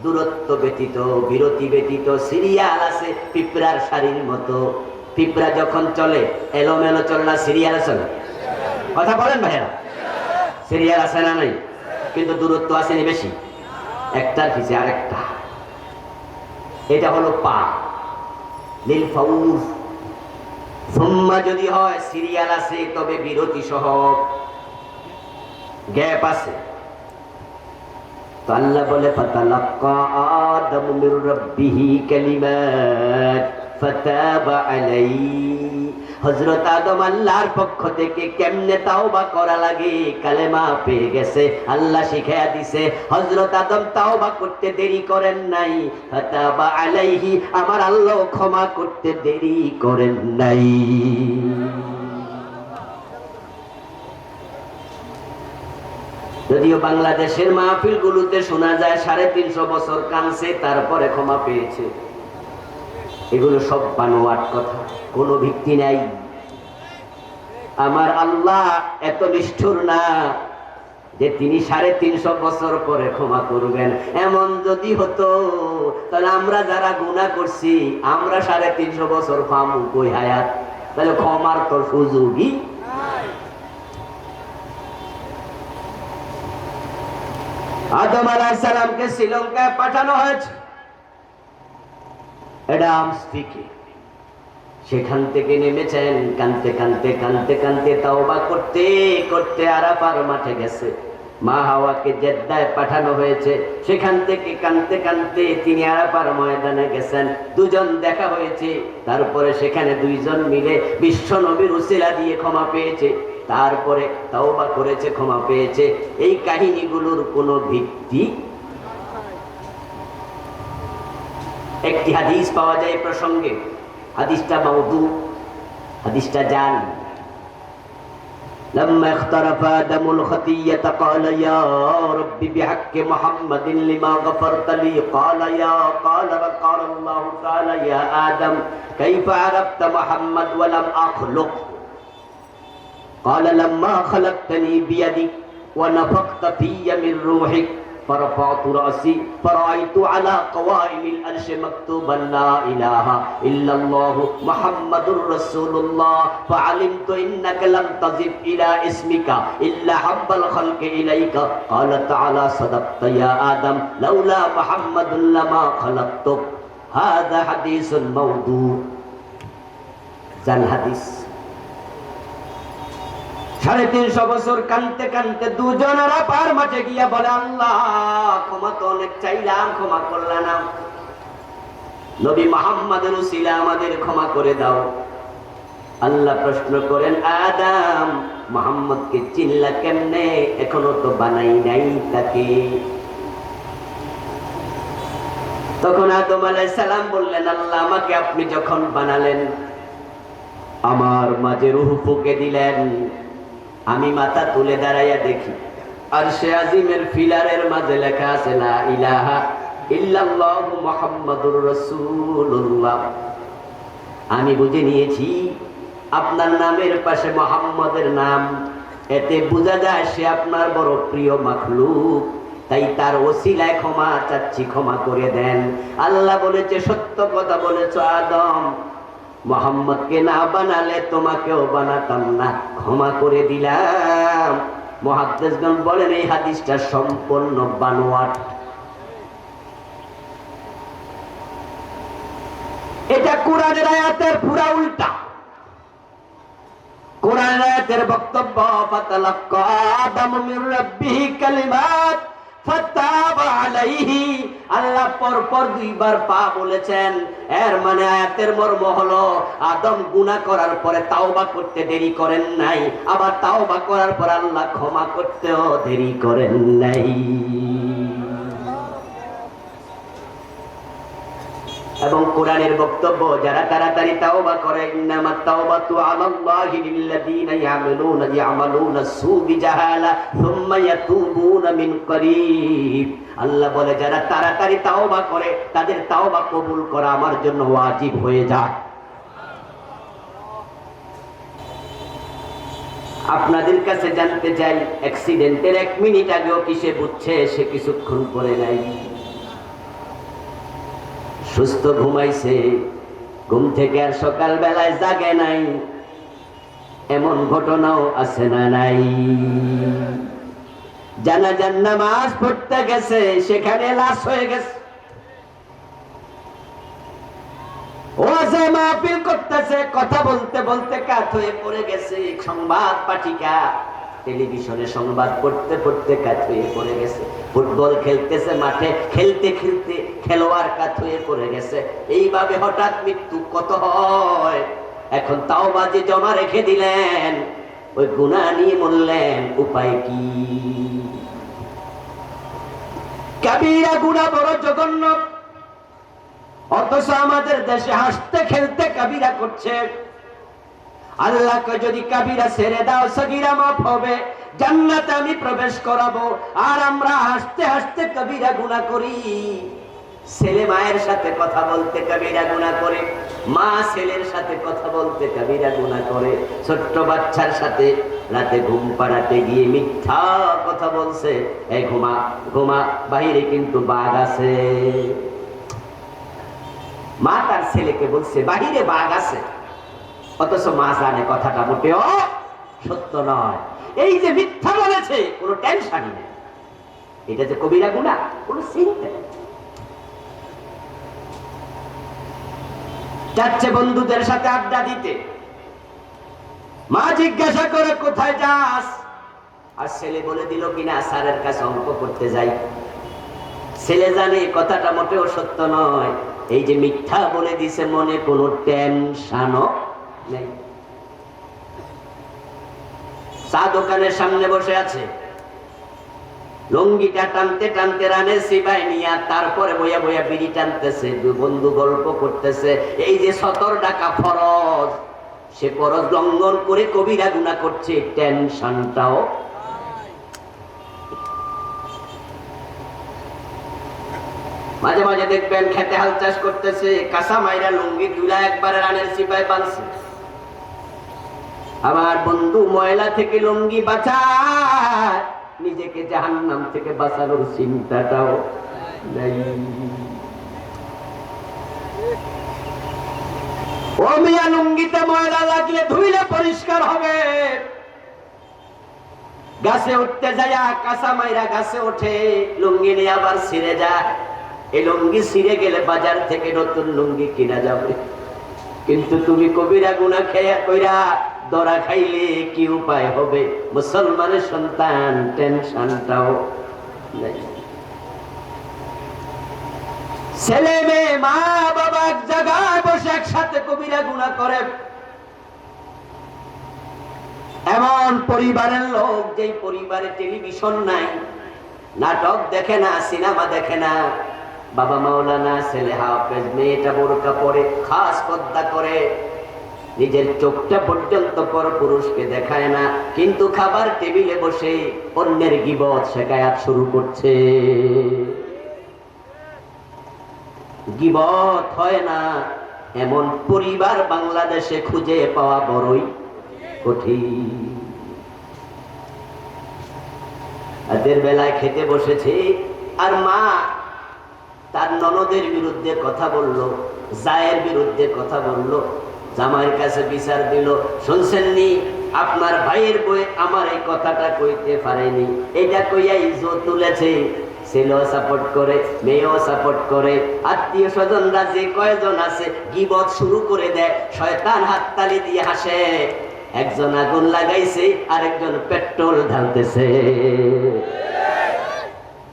দূরত্ব ব্যতীত, বিরতি ব্যতীত। সিরিয়াল আছে পিঁপড়ার সারির মতো। পিঁপড়া যখন চলে এলোমেলো চলে না, সিরিয়াল চলে। কথা বলেন ভাইয়া, সিরিয়াল আছে না নাই? কিন্তু দূরত্ব আসেনি বেশি, একটার পিছে আরেকটা। এটা হলো পা লিল ফাউর। সুম্মা যদি হয় সিরিয়াল আছে, তবে বিরতি সহ, গ্যাপ আছে। তো আল্লাহ বলে ফাতালাক্কা আদামু মির রাব্বিহি কালিমাত ফাতাবা আলাইহি। হযরত আদম আল্লাহর পক্ষ থেকে কেমনে তাওবা করা লাগে কালেমা পেয়ে গেছে, আল্লাহ শিখায়া দিছে। হযরত আদম তাওবা করতে দেরি করেন নাই, ফাতাবা আলাইহি, আমার আল্লাহ ক্ষমা করতে দেরি করেন নাই। যদিও বাংলাদেশের মাহফিলগুলোতে শোনা যায় 350 বছর কাঁদছে তারপরে ক্ষমা পেয়েছে, এগুলো সব বানোয়াট কথা, কোনো ভিত্তি নাই। আমার আল্লাহ এত নিষ্ঠুর না যে তিনি 350 বছর পরে ক্ষমা করবেন। এমন যদি হতো তাহলে আমরা যারা গুনাহ করছি আমরা 350 বছর পাবো কই হায়াত, তাহলে ক্ষমার তো সুযোগই। আদম আলাইহিস সালামকে শ্রীলঙ্কায় পাঠানো হয়েছে অ্যাডামস থেকে। সেখান থেকে নেমেছেন কানতে কানতে কানতে কানতে তাওবা করতে করতে আরাফার মাঠে গেছে। মা হাওয়াকে জেদ্দায় পাঠানো হয়েছে, সেখান থেকে কানতে কানতে তিনি আরাফার ময়দানে গেছেন। দুজন দেখা হয়েছে, তারপরে সেখানে দুইজন মিলে বিশ্ব নবীর উসিলা দিয়ে ক্ষমা পেয়েছে, তারপরে তাওবা করেছে, ক্ষমা পেয়েছে। এই কাহিনীগুলোর কোনো ভিত্তি। একটি হাদিস পাওয়া যায় প্রসঙ্গে, হাদিসটা মাউদু, হাদিসটা জাল। لما اخترف آدم الخطية قال يا رب بحق محمد لما غفرت لي قال الله تعالى يا آدم كيف عرفت محمد ولم أخلق قال لما خلقتني بيدك ونفخت في من روحك فرفعت رأسي فرأيت على قوائم الأرش مكتوبا لا إله إلا الله محمد رسول الله فعلمت إنك لم تزف إلى اسمك إلا حب الخلق إليك قال تعالى صدقت يا آدم لولا محمد لما خلقتك هذا حديث موضوع জাল হাদিস। 350 বছর কানতে কানতে দুজনেরা পার মাঠে গিয়া বলে আল্লাহ ক্ষমা তো অনেক চাইলাম, ক্ষমা করলা না, নবী মুহাম্মদের উসিলা আমাদের ক্ষমা করে দাও। আল্লাহ প্রশ্ন করেন আদম মুহাম্মদকে চিনলা কেমনে, এখনো তো বানাই নাই তাকে। তখন আদম আলাইহিস সালাম বললেন আল্লাহ আমাকে আপনি যখন বানালেন আমার মাঝে রূহ ফুঁকে দিলেন, আমি মাথা তুলে দাঁড়াইয়া দেখি আরশে আজিমের ফিলারের মাঝে লেখা আছে লা ইলাহা ইল্লাল্লাহু মুহাম্মাদুর রাসূলুল্লাহ। আমি বুঝে নিয়েছি আপনার নামের পাশে মুহাম্মদের নাম, এতে বোঝা যায় সে আপনার বড় প্রিয় মাখলুক, তাই তার ওসিলায় ক্ষমা চাচ্ছি, ক্ষমা করে দেন। আল্লাহ বলেছে সত্য কথা বলেছ আদম, মুহাম্মদকে না বানালে তোমাকেও বানাতাম না, ক্ষমা করে দিলাম। মুহাদ্দিসগণ বলেন এই হাদিসটা সম্পূর্ণ বানোয়াট। এটা কোরআনের আয়াতের পুরা উল্টা। কোরআনের আয়াতের বক্তব্য ফাতালাক্কা আদম মির রাব্বিহি কালিমাত ফাতাবা আলাইহি, আল্লাহ পরপর দুইবার পা বলেছেন। এর মানে আয়াতের মর্ম হলো আদম গুনাহ করার পরে তাওবা করতে দেরি করেন নাই, আবার তাওবা করার পর আল্লাহ ক্ষমা করতেও দেরি করেন নাই। এবং কোরআনের বক্তব্য যারা তাড়াতাড়ি তাওবা করে, ইন্নামাত তাওবাতু আলাল্লাহি লিল্লাযিনা ইয়ামালুনা সু বিজাহালা সুম্মা ইয়াতুবুনা মিন করিব। আল্লাহ বলে যারা তাড়াতাড়ি তাওবা করে তাদের তাওবা কবুল করা আমার জন্য ওয়াজিব হয়ে যায়। আপনাদের কাছে জানতে চাই, অ্যাক্সিডেন্টের 1 মিনিট আগেও কিসে বুঝছে সে কিছুক্ষণ পরে নাই? সুস্থ ঘুমাইছে, ঘুম থেকে আর সকাল বেলায় জাগে নাই, এমন ঘটনাও আছে না নাই? জানাজার নামাজ পড়তে গেছে, সেখানে লাশ হয়ে গেছে। ওয়াজে মাহফিল করতেছে, কথা বলতে বলতে কাত হয়ে পড়ে গেছে। সংবাদ পাঠিকা টেলিভিশনে সংবাদ পড়তে পড়তে কাত হয়ে পড়ে গেছে। ফুটবল খেলতেছে মাঠে, খেলতে খেলতে খেলোয়াড় কাত হয়ে পড়ে গেছে। এইভাবে হঠাৎ মৃত্যু কত হয়। এখন তাওবা যে জমা রেখে দিলেন, ওই গুনাহ নিয়ে মরলেন, উপায় কি? কাবীরা গুনাহ বড় জঘন্য, অথচ আমাদের দেশে হাসতে খেলতে কাবীরা করছে। আল্লাহকে যদি কাবীরা ছেড়ে দাও, সগীরা মাফ হবে, জান্নাতে আমি প্রবেশ করাবো। আর আমরা হাসতে হাসতে কবিরা গুনাহ করি। ছেলে মায়ের সাথে কথা বলতে কবিরা গুনাহ করে, মা ছেলের সাথে কথা বলতে কবিরা গুনাহ করে। ছোট্ট বাচ্চার সাথে রাতে ঘুম পাড়াতে গিয়ে মিথ্যা কথা বলছে, এই ঘুমা ঘুমা, বাহিরে কিন্তু বাঘ আছে। মা তার ছেলেকে বলছে বাহিরে বাঘ আছে, অথচ মা জানে কথাটা মোটেও সত্য নয়। এই যে মিথ্যা বলেছে, কোনো টেনশনই নেই, এটা যে কবিরা গুনাহ, কোনো চিন্তা নেই। যাচ্ছে বন্ধুদের সাথে আড্ডা দিতে, মা জিজ্ঞাসা করে কোথায় যাস? আর ছেলে বলে দিল কিনা স্যারের কাছে অঙ্ক করতে যাই। ছেলে জানে কথাটা মোটেও সত্য নয়, এই যে মিথ্যা বলে দিছে, মনে কোনো টেনশনও নেই। চা দোকানের সামনে বসে আছে, লুঙ্গিটা টানতে টানতে রানে সিবাই নিয়া, তারপরে বইয়া বইয়া বিড়ি টানতেছে, দুই বন্ধু গল্প করতেছে। এই যে 70 টাকা ফরজ, সে ফরজ লঙ্ঘন করে কবিরা গুনাহ করছে, টেনশনটাও। মাঝে মাঝে দেখবেন খেতে হাল চাষ করতেছে, কাঁচা মাইরা লুঙ্গি দুলা একবারে রানের সিপাই বানছে। আমার বন্ধু ময়লা থেকে লুঙ্গি বাঁচায়, নিজেকে জাহান্নাম থেকে বাঁচানোর চিন্তাটাও নেই। ও মিয়া, লুঙ্গিতে ময়লা লাগলে ধুইলে পরিষ্কার হবে। গাছে উঠতে যায়, কাঁচা মাইরা গাছে ওঠে, লুঙ্গি নিয়ে আবার ছিঁড়ে যায়। এই লুঙ্গি ছিঁড়ে গেলে বাজার থেকে নতুন লুঙ্গি কিনা যাবে। কিন্তু তুমি কবিরা গুনাহ খেয়া কইরা দরা খাইলে কি উপায় হবে? মুসলমানের সন্তান, টেনশনটাও নেই। ছেলে মেয়ে মা বাবা এক জায়গায় বসে একসাথে কবিরা গুনাহ করে। এমন পরিবারের লোক, যেই পরিবারে টেলিভিশন নাই, নাটক দেখে না, সিনেমা দেখে না, বাবা মাওলানা, ছেলে হাফেজ, মেয়েটা বোরকা পরে, খাস পর্দা করে, নিজের চোখটা পর্যন্ত পরপুরুষকে দেখায় না, কিন্তু খাবার টেবিলে বসে অন্যের গীবত শেখায়াত শুরু করছে। গীবত হয় না, এমন পরিবার বাংলাদেশে খুঁজে পাওয়া বড়ই কঠিন। রাতের বেলায় খেতে বসেছে, আর মা তার ননদের বিরুদ্ধে কথা বলল, জায়ের বিরুদ্ধে কথা বলল, জামাইয়ের কাছে বিচার দিল, শুনছেননি আপনার ভাইয়ের বই আমার এই কথাটা কইতে পারেনি, এটা কইয়া ইজ্জত তুলেছে। ছেলেও সাপোর্ট করে, মেয়েও সাপোর্ট করে, আত্মীয় স্বজনরা যে কয়জন আছে গীবত শুরু করে দেয়, শয়তান হাততালি দিয়ে হাসে। একজন আগুন লাগাইছে, আরেকজন পেট্রোল ঢালতেছে।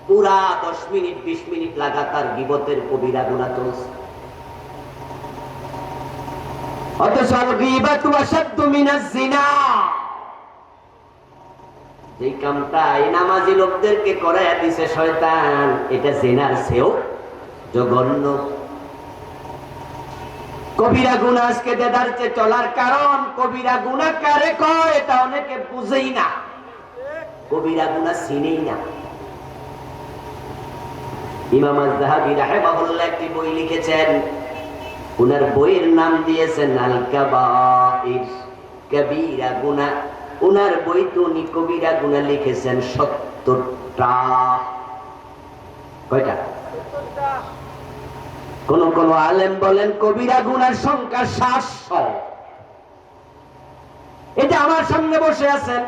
পুরা 10 মিনিট 20 মিনিট লাগাতার গীবতের কবিরা গুনাহ চলছে। অথচ গীবতু আশাদ্দু মিনাজ জিনা, এই কামটা এই নামাজি লোকদেরকে করায়া দিছে শয়তান, এটা জিনার চেয়েও জঘন্য। কবিরা গুনাহ আজকে দেদারতে চলার কারণ, কবিরা গুনাহ কারে কয় এটা অনেকে বুঝেই না, কবিরা গুনাহ চিনেই না। ইমাম আয-যাহাবী রাহিমাহুল্লাহ একটি বই লিখেছেন, উনার বইয়ের নাম দিয়েছেন আল কাবাইর, কবিরা গুনাহ। উনার বইতে উনি কবিরা গুনাহ লিখেছেন 70টা। কয়টা? 70টা। কোন কোন আলেম বলেন কবিরা গুনার সংখ্যা 700। এটা আমার সামনে বসে আছেন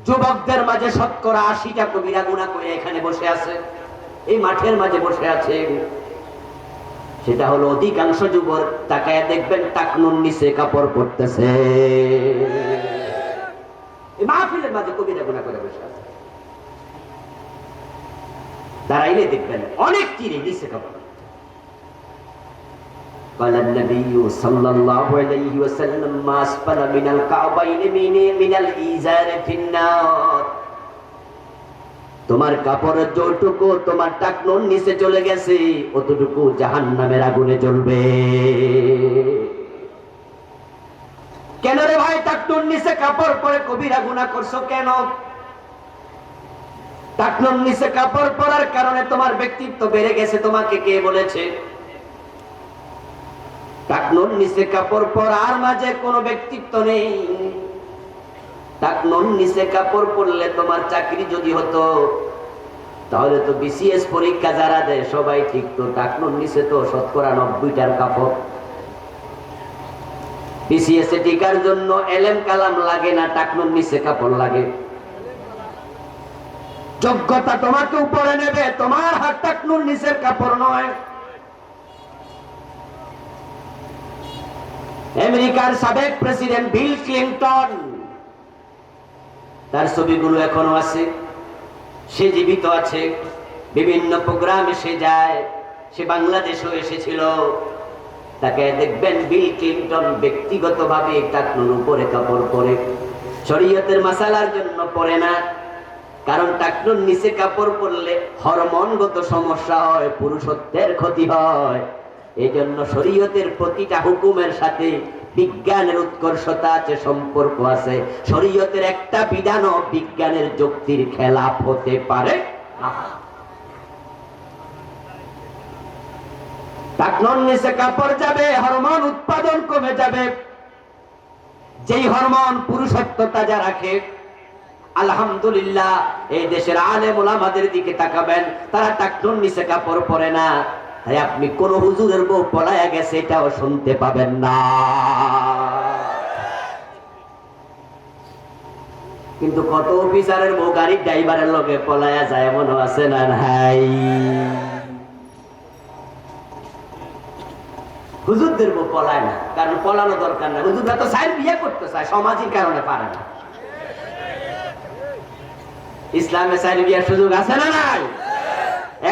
যুবকদের মাঝে 80টা কবিরা গুনাহ করে এখানে বসে আছে, এই মাঠের মাঝে বসে আছে। সেটা হলো অধিকাংশ যুবক তাকায় দেখবেন টাকনুর নিচে কাপড় পরতেছে, এই মাহফিলের মাঝে কবিরা গুনাহ করে বসে আছে। দাঁড়াইলে দেখবেন অনেক চিরে নিচে কাপড়। قال النبي صلى الله عليه وسلم ما أسفل من الكعبين من الإزار في النار। তোমার কাপড়ের যতটুকু তোমার টাকনুর নিচে চলে গেছে অতটুকু জাহান্নামের আগুনে জ্বলবে। কেন রে ভাই টাকনুর নিচে কাপড় পরে কবিরা গুনাহ করছো কেন? টাকনুর নিচে কাপড় পরার কারণে তোমার ব্যক্তিত্ব বেড়ে গেছে, তোমাকে কে বলেছে? টাকনুর নিচে কাপড় পরার মাঝে কোনো ব্যক্তিত্ব নেই। টাকনুর নিচে কাপড় পরলে তোমার চাকরি যদি হতো তাহলে তো বিসিএস পরীক্ষা যারা দেয় সবাই ঠিক, তো টাকনুর নিচে তো 90%টার কাপড়। বিসিএস এ টিকার জন্য এলেম কালাম লাগে না, টাকনুর নিচে কাপড় লাগে। যোগ্যতা তোমাকে উপরে নেবে, তোমার হাত টাকনুর নিচের কাপড় নয়। আমেরিকার সাবেক প্রেসিডেন্ট বিল ক্লিনটন, তার ছবিগুলো এখনো আছে, সে জীবিত আছে, বিভিন্ন প্রোগ্রামে সে যায়, সে বাংলাদেশেও এসেছিল। তাকে দেখবেন বিল ক্লিনটন ব্যক্তিগতভাবে টাকনুর উপরে কাপড় পরে, শরীয়তের মাসালার জন্য পরে না, কারণ টাকনুর নিচে কাপড় পরলে হরমোনগত সমস্যা হয়, পুরুষত্বের ক্ষতি হয়। এই জন্য শরীয়তের প্রতিটা হুকুমের সাথে বিজ্ঞানের উৎকর্ষতা আছে, সম্পর্ক আছে। শরীয়তের একটা বিধানও বিজ্ঞানের যুক্তির খেলাফ হতে পারে না। টাকনুর নিচে কাপড় যাবে, হরমোন উৎপাদন কমে যাবে। যেই হরমোন পুরুষত্ব তাজা রাখে, আলহামদুলিল্লাহ এই দেশের আলেম ওলামাদের দিকে তাকাবেন, তারা টাকনুর নিচে কাপড় পরে না। তাই আপনি কোন হুজুরের বউ পলায়া গেছে এটাও শুনতে পাবেন না। কিন্তু কত অফিসারের বউ গাড়ির ড্রাইভারের লগে পলায়া যায় এমনও আছে না নাই? হুজুরদের বউ পলায় না, কারণ পলানো দরকার না। হুজুররা তো চায় বিয়ে করতে চায়, সমাজের কারণে পারে না। ইসলামে চাইলে বিয়ার সুযোগ আছে না নাই?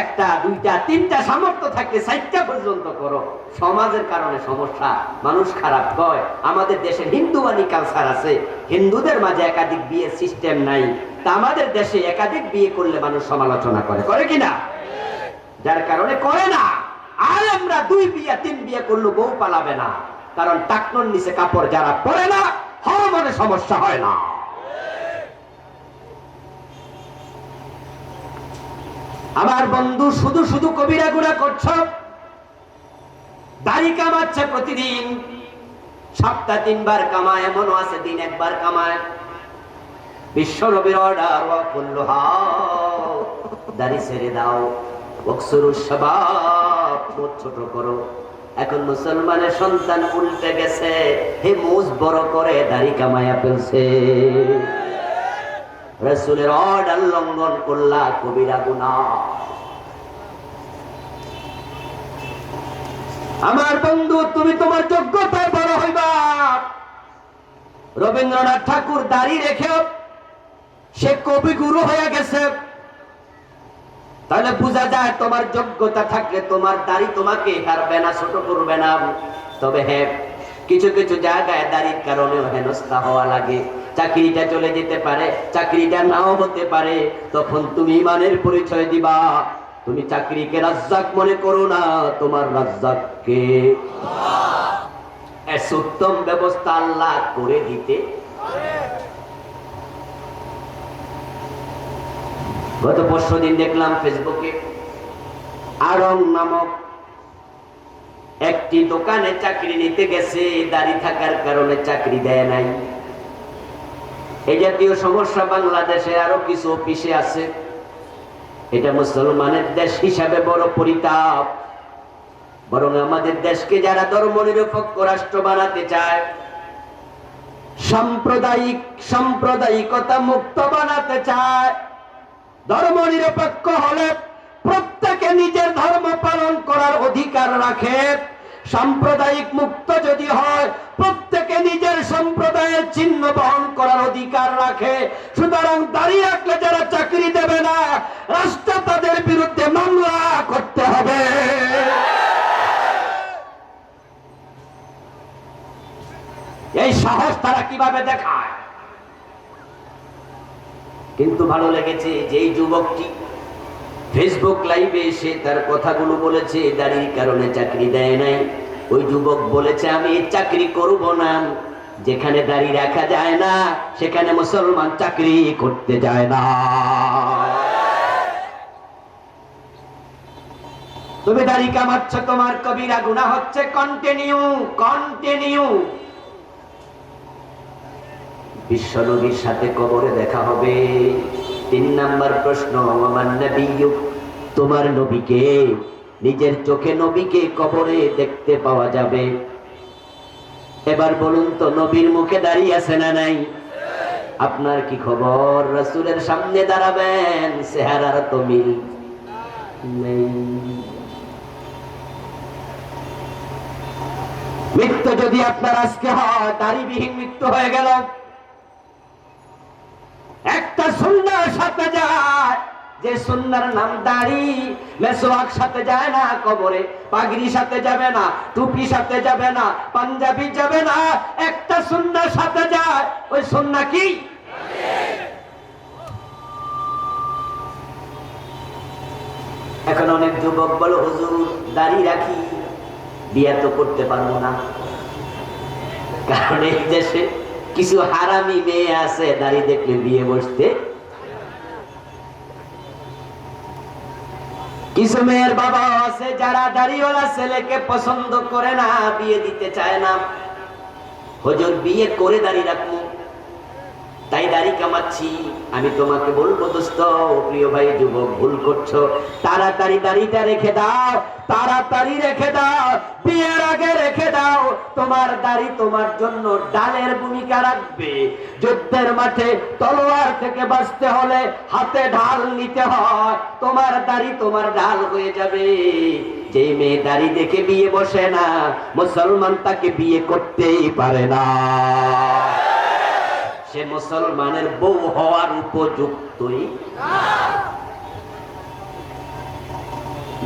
একটা, দুইটা, তিনটা, সামর্থ্য থাকলে 4টা পর্যন্ত করো। সমাজের কারণে সমস্যা, মানুষ খারাপ কয়। আমাদের দেশে হিন্দুবাণী কালচার আছে, হিন্দুদের মাঝে একাধিক বিয়ের সিস্টেম নাই। তা আমাদের দেশে একাধিক বিয়ে করলে মানুষ সমালোচনা করে, করে কিনা? যার কারণে করে না। আলেমরা 2 বিয়ে 3 বিয়ে করলে বউ পালাবে না, কারণ টাকনুর নিচে কাপড় যারা পরে না হরমোনে সমস্যা হয় না। আমার বন্ধু শুধু শুধু কবিরা গুনাহ করছো, দাড়ি কামাচ্ছে প্রতিদিন, সপ্তাহে 3 বার কামায়, এমনও আছে দিন 1 বার কামায়। বিশ্ব নবীর অর্ডার, ওয়াকুল্লুহা, দাড়ি ছেড়ে দাও, ওয়াকসুরুশ শাবাব, মুখ ছোট করো। এখন মুসলমানের সন্তান উল্টে গেছে, হে মুজ বড় করে দাড়ি কামায়া ফেলছে। রাসূলের অর্ডার লঙ্ঘন করলা, কবিরা গুনাহ। আমার বন্ধু, তুমি তোমার যোগ্যতায় বড় হইবা। রবীন্দ্রনাথ ঠাকুর দাড়ি রেখেও সে কবিগুরু হয়ে গেছে। তাহলে বোঝা যায় তোমার যোগ্যতা থাকলে তোমার দাড়ি তোমাকে হারবে না, ছোট করবে না। তবে হ্যাঁ, কিছু কিছু জায়গায় দাড়ির কারণেও হেনস্থা হওয়া লাগে। চাকরিটা চলে যেতে পারে, চাকরিটা নাও হতে পারে। তখন তুমি ইমানের পরিচয় দিবা। তুমি চাকরিকে রাজ্জাক মনে করো না, তোমার রাজ্জাককে। উত্তম ব্যবস্থা আল্লাহ করে দিতে। গত পরশুদিন দেখলাম ফেসবুকে, আড়ং নামক একটি দোকানে চাকরি নিতে গেছে, দাড়ি থাকার কারণে চাকরি দেয় নাই। এই জাতীয় সমস্যা বাংলাদেশে আরো কিছু অফিসে আছে। এটা মুসলমানের দেশ হিসাবে বড় পরিতাপ। বরং আমাদের দেশকে যারা ধর্মনিরপেক্ষ রাষ্ট্র বানাতে চায়, সাম্প্রদায়িকতা মুক্ত বানাতে চায়, ধর্মনিরপেক্ষ হলে প্রত্যেকে নিজের ধর্ম পালন করার অধিকার রাখে। সাম্প্রদায়িক মুক্ত যদি হয়, প্রত্যেকে নিজের সম্প্রদায়ের চিহ্ন বহন করার অধিকার রাখে। সুতরাং দাঁড়িয়ে রাখলে যারা চাকরি দেবে না, রাষ্ট্র তাদের বিরুদ্ধে মামলা করতে হবে। এই সাহস তারা কিভাবে দেখায়। কিন্তু ভালো লেগেছে যেই যুবকটি ফেসবুক লাইভে এসে তার কথাগুলো বলেছে, দাড়ির কারণে চাকরি দেয় নাই। ওই যুবক বলেছে, আমি চাকরি করব না। যেখানে দাড়ি রাখা যায় না, সেখানে মুসলমান চাকরি করতে যায় না। তুমি দাড়ি কামাচ্ছ, তোমার কবিরা গুনাহ হচ্ছে। কন্টিনিউ। বিশ্বনবীর সাথে কবরে দেখা হবে। 3 নাম্বার প্রশ্ন, আমার নবী, তোমার নবীকে, নিজের চোখে নবীকে কবরে দেখতে পাওয়া যাবে। এবার বলুন তো, নবীর মুখে দাঁড়িয়ে আছে না নাই? আপনার কি খবর? রাসূলের সামনে দাঁড়াবেন, চেহারার তো মিল নেই। মৃত্যু যদি আপনার আজকে হয়, দাড়িবিহীন মৃত্যু হয়ে গেল। একটা সুন্নাহর সাথে যায়, যে সুন্নাহর নাম দাড়ি। মেসওয়াক সাথে যায় না কবরে, পাগড়ি সাথে যাবে না, টুপি সাথে যাবে না, পাঞ্জাবি যাবে না। একটা সুন্নাহর সাথে যায়, ওই সুন্নাহ কি? এখন অনেক যুবক বলো, হুজুর দাড়ি রাখি, বিয়ে তো করতে পারবো না। কারণ এই দেশে কিছু হারামি মেয়ে আছে, দাড়ি দেখলে বিয়ে বসতে। কিছু মেয়ের বাবা আছে যারা দাড়িওয়ালা ছেলেকে পছন্দ করে না, বিয়ে দিতে চায় না। হুজুর বিয়ে করে দাড়ি রাখবো, তাই দাড়ি কামাচ্ছি। আমি তোমাকে বলবো, দোস্ত, প্রিয় ভাই যুবক, ভুল করছো। তাড়াতাড়ি দাড়িটা রেখে দাও, তাড়াতাড়ি রেখে দাও, বিয়ের আগে রেখে দাও। তোমার দাড়ি তোমার জন্য ঢালের ভূমিকা রাখবে। যুদ্ধের মাঠে তলোয়ার থেকে বাঁচতে হলে হাতে ঢাল নিতে হয়। তোমার দাড়ি তোমার ঢাল হয়ে যাবে। যে মেয়ে দাড়ি দেখে বিয়ে বসে না, মুসলমান তাকে বিয়ে করতেই পারে না। সে মুসলমানের বউ হওয়ার উপযুক্তই না।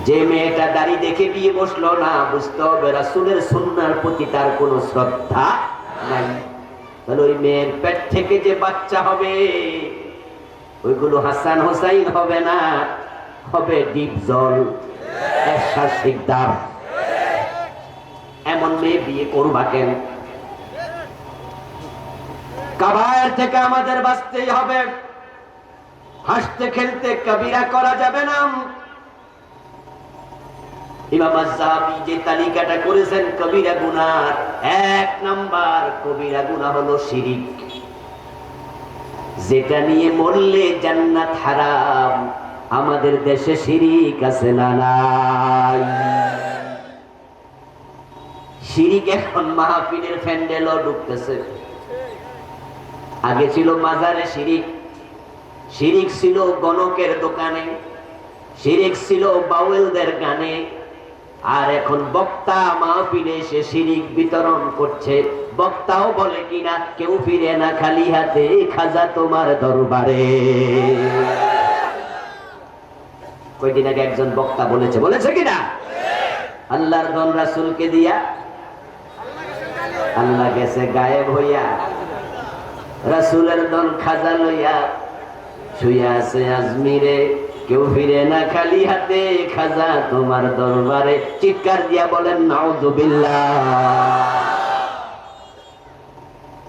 যে মেয়েটা দাড়ি দেখে বিয়ে বসলো না, বুঝতে হবে রাসূলের সুন্নাহর প্রতি তার কোনো শ্রদ্ধা নাই। তাহলে ওই মেয়ের পেট থেকে যে বাচ্চা হবে, ওইগুলো হাসান হোসাইন হবে না, হবে ডিপজল, এরশাদ শিকদার। এমন মেয়ে বিয়ে করবা কেন? কাবায়ের থেকে আমাদের বাঁচতেই হবে। হাসতে খেলতে কবিরা করা যাবে না। ইমাম আয-যাহাবী যে তালিকাটা করেছেন কবিরা গুনার 1 নাম্বার কবিরা গুনাহ হলো শিরিক, যেটা নিয়ে মরলে জান্নাত হারাম। আমাদের দেশে শিরিক আছে না নাই? শিরিক এখন মাহফিলের প্যান্ডেলও ঢুকতেছে। আগে ছিল মাজারে শিরিক, শিরিক ছিল গণকের দোকানে, শিরিক ছিল বাউলদের গানে, আর এখন বক্তা মাহফিলে এসে শিরিক বিতরণ করছে। বক্তাও বলে কিনা কেউ ফিরে না খালি হাতে, খাজা তোমার দরবারে। কয়দিন আগে একজন বক্তা বলেছে কিনা, আল্লাহর ধন রাসূলকে দিয়া আল্লাহ গেছে গায়েব হইয়া, রাসূলের ধন খাজা লইয়া শুইয়া আছে আজমিরে, কেউ ফিরে না খালি হাতে, খাজা তোমার দরবারে। চিৎকার দিয়া বলেন নাউযুবিল্লাহ।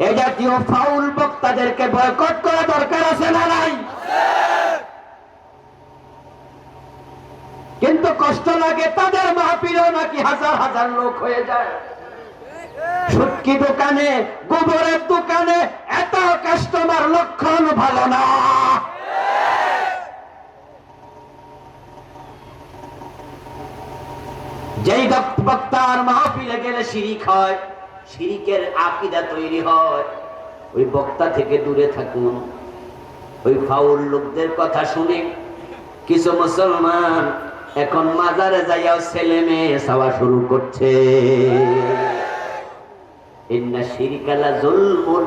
এই জাতীয় ফাউল বক্তাদেরকে বয়কট করা দরকার আছে না নাই? কিন্তু কষ্ট লাগে, তাদের মাহফিলেও নাকি হাজার হাজার লোক হয়ে যায়। সুটকি দোকানে, গোবরের দোকানে এত কাস্টমার, লক্ষণ ভালো না। যেই বক্তার মাহফিলে গেলে শিরিক হয়, শিরিকের আকীদা তৈরি হয়, ওই বক্তা থেকে দূরে থাকুন। ওই ফাউল লোকদের কথা শুনে কিছু মুসলমান এখন মাজারে যাইয়াও ছেলে মেয়ে চাওয়া শুরু করছে। ইন্না শিরকা লাযুলমুন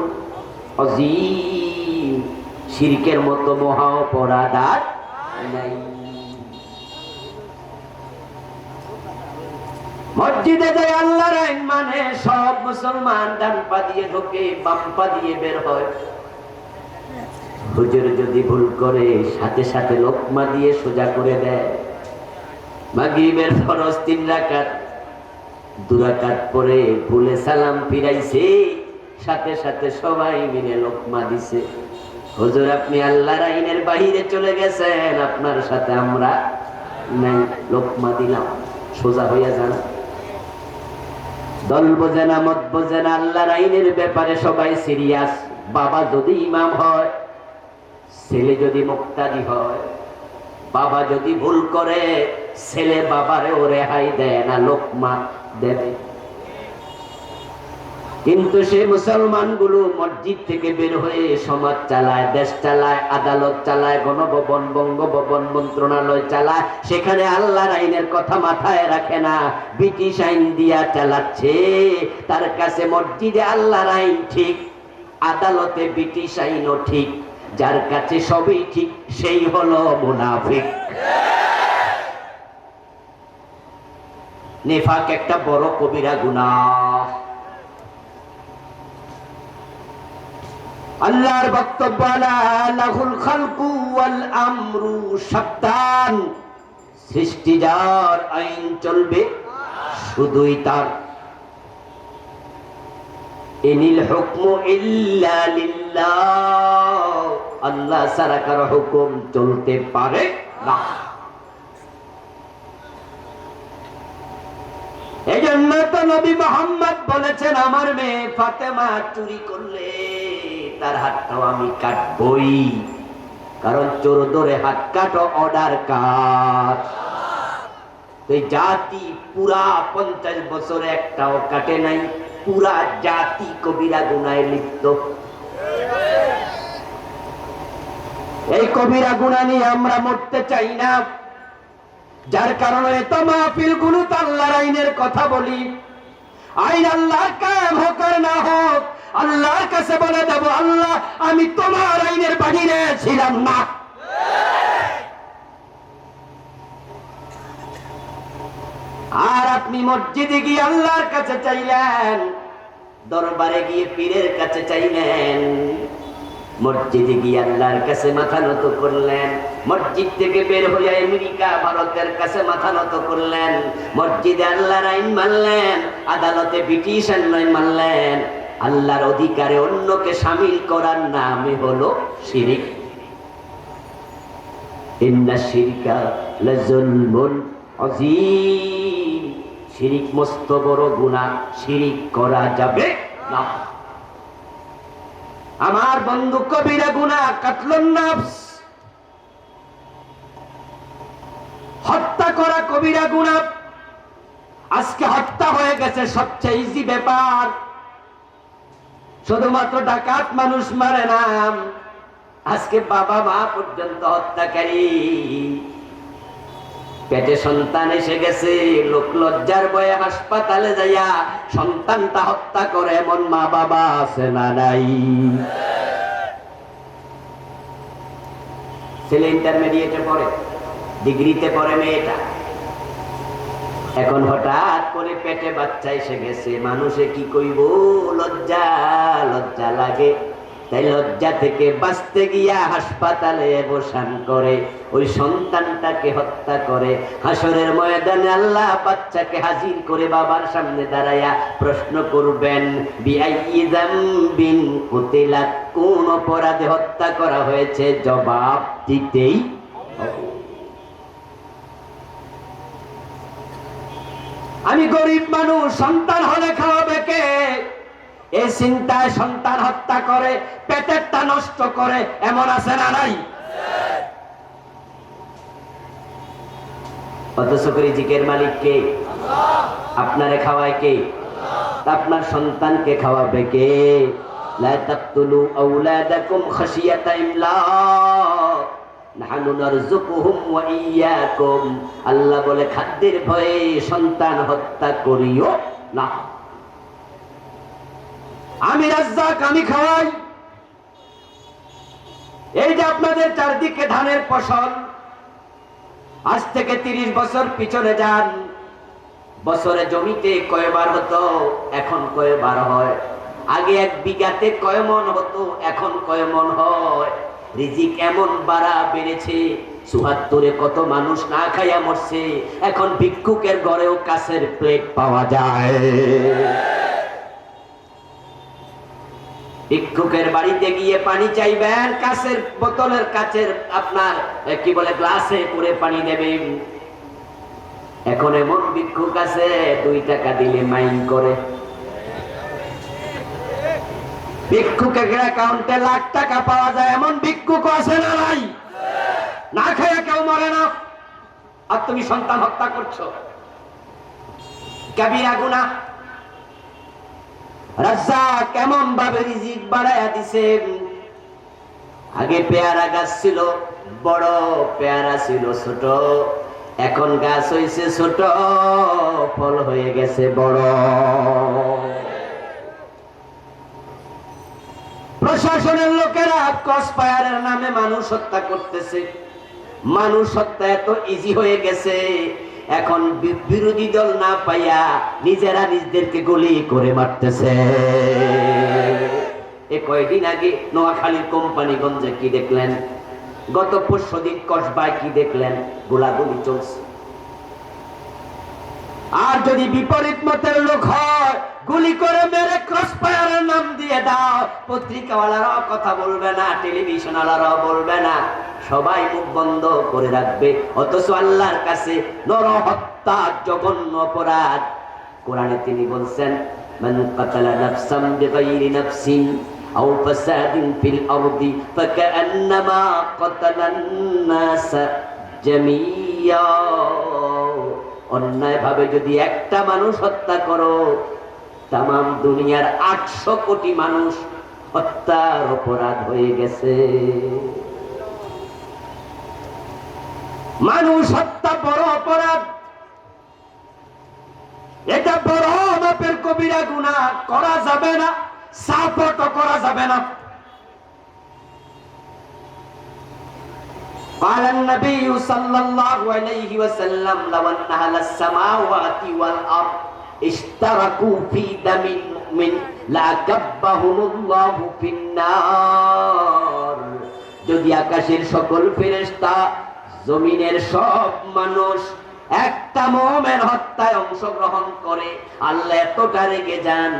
আযীম, শিরকের মতো মহা অপরাধ আর নাই। মসজিদে যায় আল্লাহর আইন মানে সব মুসলমান ডান পা দিয়ে ঢোকে, বাম পা দিয়ে বের হয়। হুজুর যদি ভুল করে সাথে সাথে লোকমা দিয়ে সোজা করে দেয়। মাগরিবের ফরজ 3 রাকাত, 2 রাকাত পরে ভুলে সালাম ফিরাইছে, সাথে সাথে সবাই মিলে লোকমা দিছে। হুজুর আপনি আল্লাহর আইনের বাহিরে চলে গেছেন, আপনার সাথে আমরা নাই, লোকমা দিলাম, সোজা হইয়া যান। দল বোঝে না, মত বোঝে না, আল্লাহর আইনের ব্যাপারে সবাই সিরিয়াস। বাবা যদি ইমাম হয়, ছেলে যদি মুক্তাদি হয়, বাবা যদি ভুল করে, ছেলে বাবারে ও রেহাই দেয় না, লোকমা দেবে। কিন্তু সে মুসলমানগুলো মসজিদ থেকে বের হয়ে সমাজ চালায়, দেশ চালায়, আদালত চালায়, গণভবন, বঙ্গভবন, মন্ত্রণালয় চালায়। সেখানে আল্লাহর আইনের কথা মাথায় রাখে না, ব্রিটিশ আইন দিয়া চালাচ্ছে। তার কাছে মসজিদে আল্লাহর আইন ঠিক, আদালতে ব্রিটিশ আইনও ঠিক। যার কাছে সবই ঠিক সেই হলো মুনাফিক। নিফাক একটা বড় কবিরা গুনাহ। আল্লাহর বক্তব্য আলা লাহুল খালকু ওয়াল আমরু, সাবধান, সৃষ্টি যার, আইন চলবে শুধুই তার। ইনিল হুকমু ইল্লা লিল্লাহ, আল্লাহ ছাড়া কারো হুকুম চলতে পারে না। এই জন্য তো নবী মুহাম্মদ বলেছেন, আমার মেয়ে ফাতেমা চুরি করলে তার হাতটাও আমি কাটবই, কারণ চোর ধরে হাত কাটো অর্ডার কাট। এই জাতি পুরা 50 বছরে একটাও কাটে নাই, পুরা জাতি কবিরা গুনায় লিপ্ত। এই কবিরা গুনাহ নিয়ে আমরা মরতে চাই না, যার কারণে তো মাহফিল গুলো আল্লাহর আইনের কথা বলি। আইন আল্লাহর কায়েম হোক আর না হোক, আল্লাহর কাছে বলে দেব, আল্লাহ আমি তোমার আইনের বাহিরে ছিলাম না। আর আপনি মসজিদে গিয়ে আল্লাহর কাছে চাইলেন, দরবারে গিয়ে পীরের কাছে চাইলেন, মসজিদে গিয়ে আল্লাহর কাছে মাথা নত করলেন, মসজিদ থেকে বের হয়ে আমেরিকা ভারতের কাছে মাথা নত করলেন, মসজিদে আল্লাহর আইন মানলেন, আদালতে ব্রিটিশ আইন মানলেন। আল্লাহর অধিকারে অন্যকে শামিল করার নামে হলো শিরিক। ইন্না শিরকা লাযুলমুন আযীম, শিরিক মস্ত বড় গুনাহ, শিরিক করা যাবে না। আমার বন্ধু, কবিরা গুনাহ কাতলুন নাফস, হত্যা করা কবিরা গুনাহ। আজকে হত্যা হয়ে গেছে সবচেয়ে ইজি ব্যাপার। শুধুমাত্র ডাকাত মানুষ মারে না, আজকে বাবা মা পর্যন্ত হত্যাকারী। পেটে সন্তান এসে গেছে, লোক লজ্জার ভয়ে হাসপাতালে যাইয়া সন্তানটা হত্যা করে এমন মা বাবা আছে না নাই? ছেলে ইন্টারমিডিয়েটে পড়ে, ডিগ্রিতে পড়ে মেয়েটা, এখন হঠাৎ করে পেটে বাচ্চা এসে গেছে। মানুষে কি কইব? লজ্জা লজ্জা লাগে। তাই লজ্জা থেকে বাঁচতে গিয়া হাসপাতালে অবসান করে, ওই সন্তানটাকে হত্যা করে। হাসরের ময়দানে আল্লাহ বাচ্চাকে হাজির করে বাবার সামনে দাঁড়ায়া প্রশ্ন করবেন, বিআইয়ি যামবিন কুতিলাত, কোন অপরাধে হত্যা করা হয়েছে? জবাব দিতেই হবে। আমি গরিব মানুষ, সন্তান হলে খাওয়াবে কে? এই চিন্তায় সন্তান হত্যা করে, পেটেরটা নষ্ট করে, এমন আছে না নাই? অথচ রিজিকের মালিক কে? আপনারে খাওয়ায় কে? আপনার সন্তানকে খাওয়াবে কে? লা তাকতুলু আওলাদাকুম খাশিয়াতা ইমলাক, নাহনু নারযুকুহুম ওয়া ইয়্যাকুম। আল্লাহ বলে খাদ্যের ভয়ে সন্তান হত্যা করিও না। আমি রাজ্জাক, আমি খাওয়াই। এই যে আপনাদের চারদিকে ধানের ফসল, আজ থেকে 30 বছর পিছনে যান, বছরে জমিতে কয়বার হতো, এখন কয়বার হয়? আগে 1 বিঘাতে কয় মন হতো, এখন কয় মন হয়? রিজিক এমন বাড়া বেড়েছে, ৭৪-এ কত মানুষ না খাইয়া মরছে, এখন ভিক্ষুকের ঘরেও কাছের প্লেট পাওয়া যায়। ভিক্ষুকের বাড়িতে গিয়ে পানি চাইবেন, কাছের বোতলের কাছের আপনার কি বলে গ্লাসে করে পানি দেবেন। এখন এমন ভিক্ষুক আছে 2 টাকা দিলে মাইন করে। ভিক্ষুকের অ্যাকাউন্টে লাখ টাকা পাওয়া যায়, এমন ভিক্ষুক আছে না নাই? না খেয়ে কেউ মরে না, আর তুমি সন্তান হত্যা করছো, কাবিরা গুনাহ। রাজ্জাক কেমন ভাবে রিজিক বাড়াইয়া দিছেন। আগে পেয়ারা গাছ ছিল বড়, পেয়ারা ছিল ছোট, এখন গাছ হইছে ছোট, ফল হয়ে গেছে বড়। প্রশাসনের লোকেরা ক্রস ফায়ারের নামে মানুষ হত্যা করতেছে। মানুষ হত্যা এত ইজি হয়ে গেছে, এখন বিরোধী দল না পাইয়া নিজেরা নিজেদেরকে গুলি করে মারতেছে। এ কয়েকদিন আগে নোয়াখালীর কোম্পানিগঞ্জে কি দেখলেন? গত 5 দিন কসবায় কি দেখলেন? গোলাগুলি চলছে। আর যদি বিপরীত মতের লোক হয়, গুলি করে মেরে ক্রস ফায়ারের নাম দিয়ে দাও, পত্রিকাওয়ালারাও কথা বলবে না, টেলিভিশনওয়ালারাও বলবে না, সবাই মুখ বন্ধ করে রাখবে। অথচ আল্লাহর কাছে নরহত্যা জঘন্য অপরাধ। কোরআনে তিনি বলছেন, মান কাতালা নাফসান বিগাইরি নাফসিন আও ফাসাদিন ফিল আরদি ফাকান্নামা কাতালান নাস জামিয়া। অন্যায় ভাবে যদি একটা মানুষ হত্যা করো, তামাম দুনিয়ার 800 কোটি মানুষ হত্যার অপরাধ হয়ে গেছে। মানুষ হত্যা বড় অপরাধ, এটা বড় মাপের কবিরা গুনাহ, করা যাবে না, সাপোর্টও করা যাবে না। قال النبي صلى الله عليه وسلم لو أن أهل السماوات والأرض اشتركوا في دم المؤمن لأكبهم الله في النار। যদি আকাশের সকল ফেরেশতা, জমিনের সব মানুষ একটা মুমিন হত্যায় অংশগ্রহণ করে, আল্লাহ এতটা রেগে যান,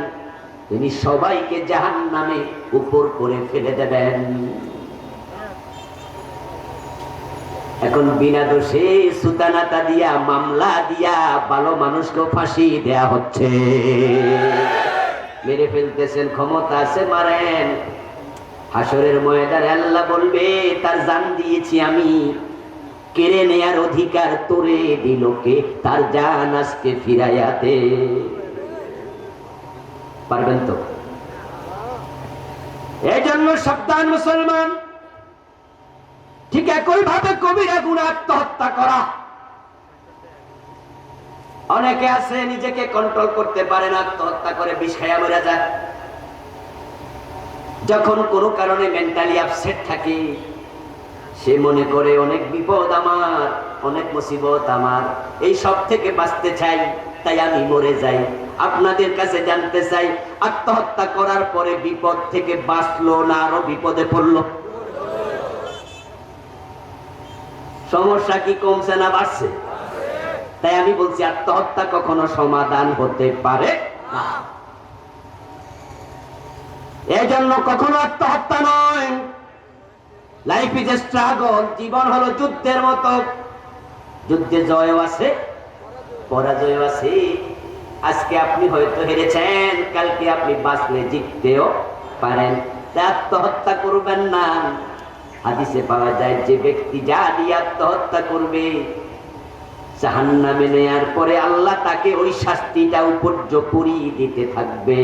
তিনি সবাইকে জাহান্নামে উপর করে ফেলে দেবেন। এখন বিনা দোষে সুতানাতা দিয়া মামলা দিয়া ভালো মানুষকে ফাঁসি দেয়া হচ্ছে। মেরে ফেলতেছেন, ক্ষমতা আছে মারেন। হাসরের ময়দানে আল্লাহ বলবে তার জান দিয়েছি আমি, কেড়ে নেয়ার অধিকার তোরে দিল কে? তার জান আজকে ফিরাইয়াতে পারবেন তো? এই জন্য সাবধান মুসলমান। ঠিক একই ভাবে কবিরা গুনাহ আত্মহত্যা করা। অনেকে আছে নিজেকে কন্ট্রোল করতে পারে না, আত্মহত্যা করে বিষ খাইয়া মরে যায়। যখন কোনো কারণে মেন্টালি আপসেট থাকে, সে মনে করে অনেক বিপদ আমার, অনেক মুসিবত আমার, এই সব থেকে বাঁচতে চাই, তাই আমি মরে যাই। আপনাদের কাছে জানতে চাই, আত্মহত্যা করার পরে বিপদ থেকে বাঁচলো না আরো বিপদে পড়লো? সমস্যা কি কমছে না বাড়ছে? তাই আমি বলছি আত্মহত্যা কখনো সমাধান হতে পারে না। এই জন্য কখনো আত্মহত্যা নয়। Life is a struggle. জীবন হলো যুদ্ধের মতো। যুদ্ধে জয়ও আছে, পরাজয় আছে। আজকে আপনি হয়তো হেরেছেন, কালকে আপনি বাঁচলে জিততেও পারেন। আত্মহত্যা করবেন না। হাদিসে পাওয়া যায় যে ব্যক্তি যা দিয়ে আত্মহত্যা করবে, জাহান্নামে নেয়ার পরে আল্লাহ তাকে ওই শাস্তিটা উপর্যুপরি দিতে থাকবে।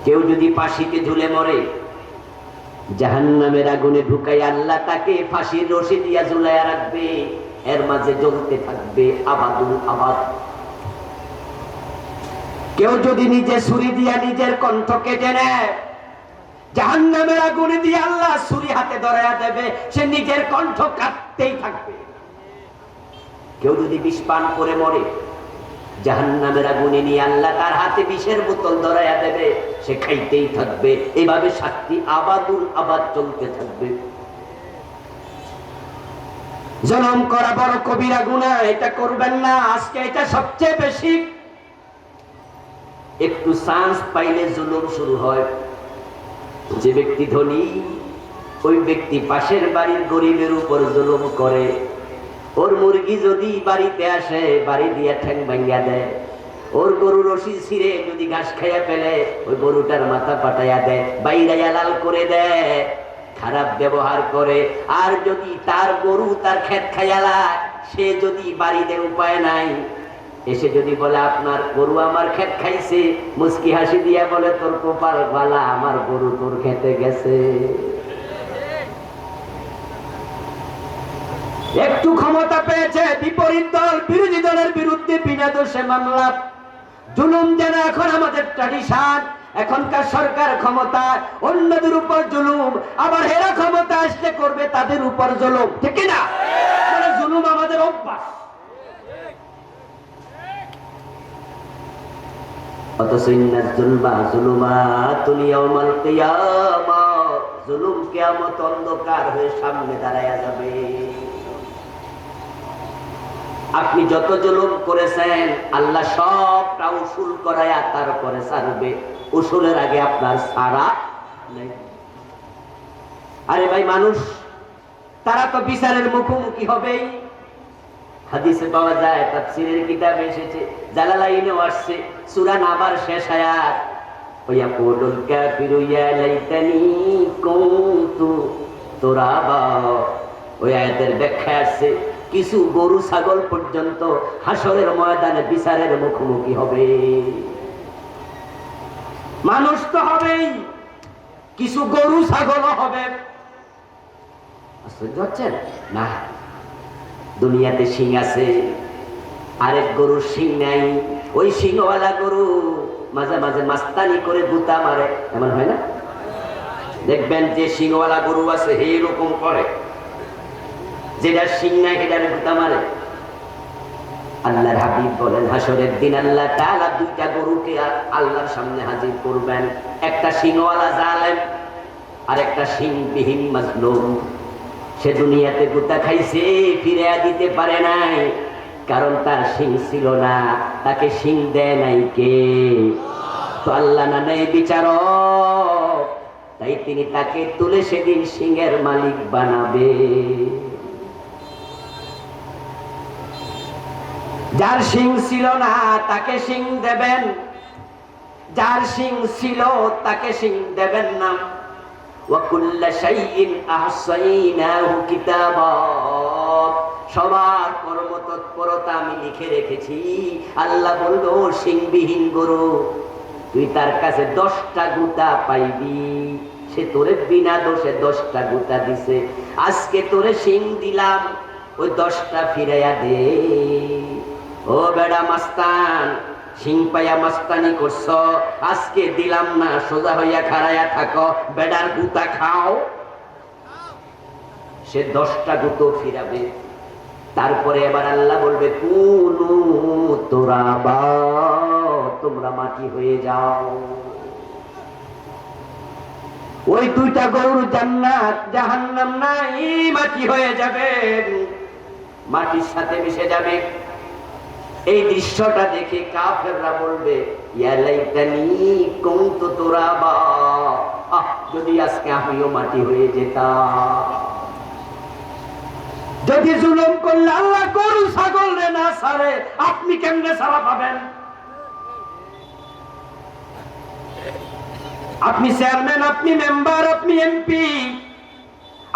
কেউ যদি ফাঁসিতে ঝুলে মরে, জাহান্নামের আগুনে ঢুকাই আল্লাহ তাকে ফাঁসির রশি দিয়া ঝুলাইয়া রাখবে, এর মাঝে জ্বলতে থাকবে আবাদুল আবাদ। কেউ যদি নিজে ছুরি দিয়া নিজের কণ্ঠ কেটে নেয়, জাহান্নামের আগুনে দিয়ে আল্লাহ ছুরি হাতে ধরাইয়া দেবে, সে নিজের কণ্ঠ কাটতেই থাকবে। কেউ যদি বিষ পান করে মরে, জাহান্নামের আগুনে নিয়ে আল্লাহ তার হাতে বিষের বোতল ধরাইয়া দেবে, সে খাইতেই থাকবে। এইভাবে শাস্তি আবাদুল আবাদ চলতে থাকবে। জুলুম করা বড় কবিরা গুনাহ, এটা করবেন না। আজকে এটা সবচেয়ে বেশি। একটু চান্স পাইলে জুলুম শুরু হয়। যে ব্যক্তি ধনী, ওই ব্যক্তি পাশের বাড়ির গরিবের উপর জুলুম করে। ওর মুরগি যদি বাড়িতে আসে, বাড়ি দিয়ে ঠ্যাং ভাঙ্গিয়া দেয়। ওর গরু রশি ছিঁড়ে যদি ঘাস খাইয়া ফেলে, ওই গরুটার মাথা পাঠাইয়া দেয়, বাইরাইয়া লাল করে দেয়, খারাপ ব্যবহার করে। আর যদি তার গরু তার ক্ষেত খাইয়ালায়, সে যদি বাড়িতে উপায় নাই, এসে যদি বলে আপনার গরু আমার ক্ষেত খাইছে, মুস্কি হাসি দিয়া বলে তোর কপাল ভালা, আমার গরু তোর খেতে গেছে। একটু ক্ষমতা পেয়েছে, বিপরীত দল বিরোধী দলের বিরুদ্ধে বিনা দোষে মামলা। জুলুম যেন এখন আমাদের ট্র্যাডিশন। এখনকার সরকার ক্ষমতা, অন্যদের উপর জুলুম, আবার হেরা ক্ষমতা আসলে করবে তাদের উপর জুলুম। ঠিক না? মানে জুলুম আমাদের অভ্যাস। অথচ ইন্নাজ জুলমা জুলুমাতুল ইয়াউমাল কিয়ামাহ, জুলুম কিয়ামত অন্ধকার হয়ে সামনে দাঁড়ায়া যাবে। আপনি যত জুলুম করেছেন, আল্লাহ সবটা উসুল করায়া তারপরে ছাড়বে। উসুলের আগে আপনার ছাড়া নেই। আরে ভাই, মানুষ তারা তো বিচারের মুখোমুখি হবেই। হাদিসে পাওয়া যায়, তাফসীরের কিতাবে এসেছে, জালালাইনেও আসছে, সূরা নাবার শেষ আয়াত, ওয়ায়াকুলুল কাফিরু ইয়া লাইতানি কুনতু তুরাবা। ওই আয়াতের ব্যাখ্যা আছে, কিছু গরু ছাগল পর্যন্ত হাসরের ময়দানে বিচারের মুখোমুখি হবে। মানুষ তো হবেই, কিছু গরু ছাগলও হবে। আশ্চর্য হচ্ছেন না? দুনিয়াতে শিং আছে, আরেক গরুর শিং নাই। ওই শিংওয়ালা গরু মাঝে মাঝে মাস্তানি করে গুতা মারে, এমন হয় না? দেখবেন যে শিংওয়ালা গরু আছে, এরকম করে, যেটা শিং নাই সেটার গুতা মারে। আল্লাহর হাবিব বলেন, হাসরের দিন আল্লাহ তাআলা দুইটা গরুকে আল্লাহর সামনে হাজির করবেন। একটা শিংওয়ালা জালেম, আর একটা শিংবিহীন মাজলুম। সে দুনিয়াতে গুতা খাইছে, ফিরে দিতে পারে নাই, কারণ তার শিং ছিল না, তাকে শিং দেয় নাই কে? তো আল্লাহ না নেই বিচারক? তাই তিনি তাকে তুলে সেদিন সিংহের মালিক বানাবে। যার সিং ছিল না তাকে সিং দেবেন, যার সিং ছিল তাকে সিং দেবেন না। ওয়াকুল্লা শাইইন আহসাইনাহু কিতাবা, সবার কর্ম তৎপরতা আমি লিখে রেখেছি। আল্লাহ বলল, সিংবিহীন গরু তুই তার কাছে 10টা গুতা পাইবি। সে তোরে বিনা দোষে 10টা গুতা দিছে, আজকে তোরে সিং দিলাম, ওই 10টা ফিরাইয়া দে। ও বেড়া মাস্তান, সিং পাইয়া মাস্তানি করছ, আজকে দিলাম না, সোজা হইয়া খাড়াইয়া থাকো, বেড়ার গুতা খাও। সে 10টা গুতো ফিরাবে। তারপরে এবার আল্লাহ বলবে, কুনু তুরাবা, তোমরা মাটি হয়ে যাও। ওই 2টা গরুর জান্নাত জাহান্নাম নাই, মাটি হয়ে যাবে, মাটির সাথে মিশে যাবে। এই দৃশ্যটা দেখে কাফেররা বলবে, ইয়া লাইতানি কুনতু তুরাবা, যদি আজকে আমিও মাটি হয়ে যেতাম। যদি জুলুম করলে আল্লাহ গরু ছাগল রে না ছাড়ে, আপনি কেমনে ছাড়া পাবেন? আপনি চেয়ারম্যান, আপনি মেম্বার, আপনি এমপি,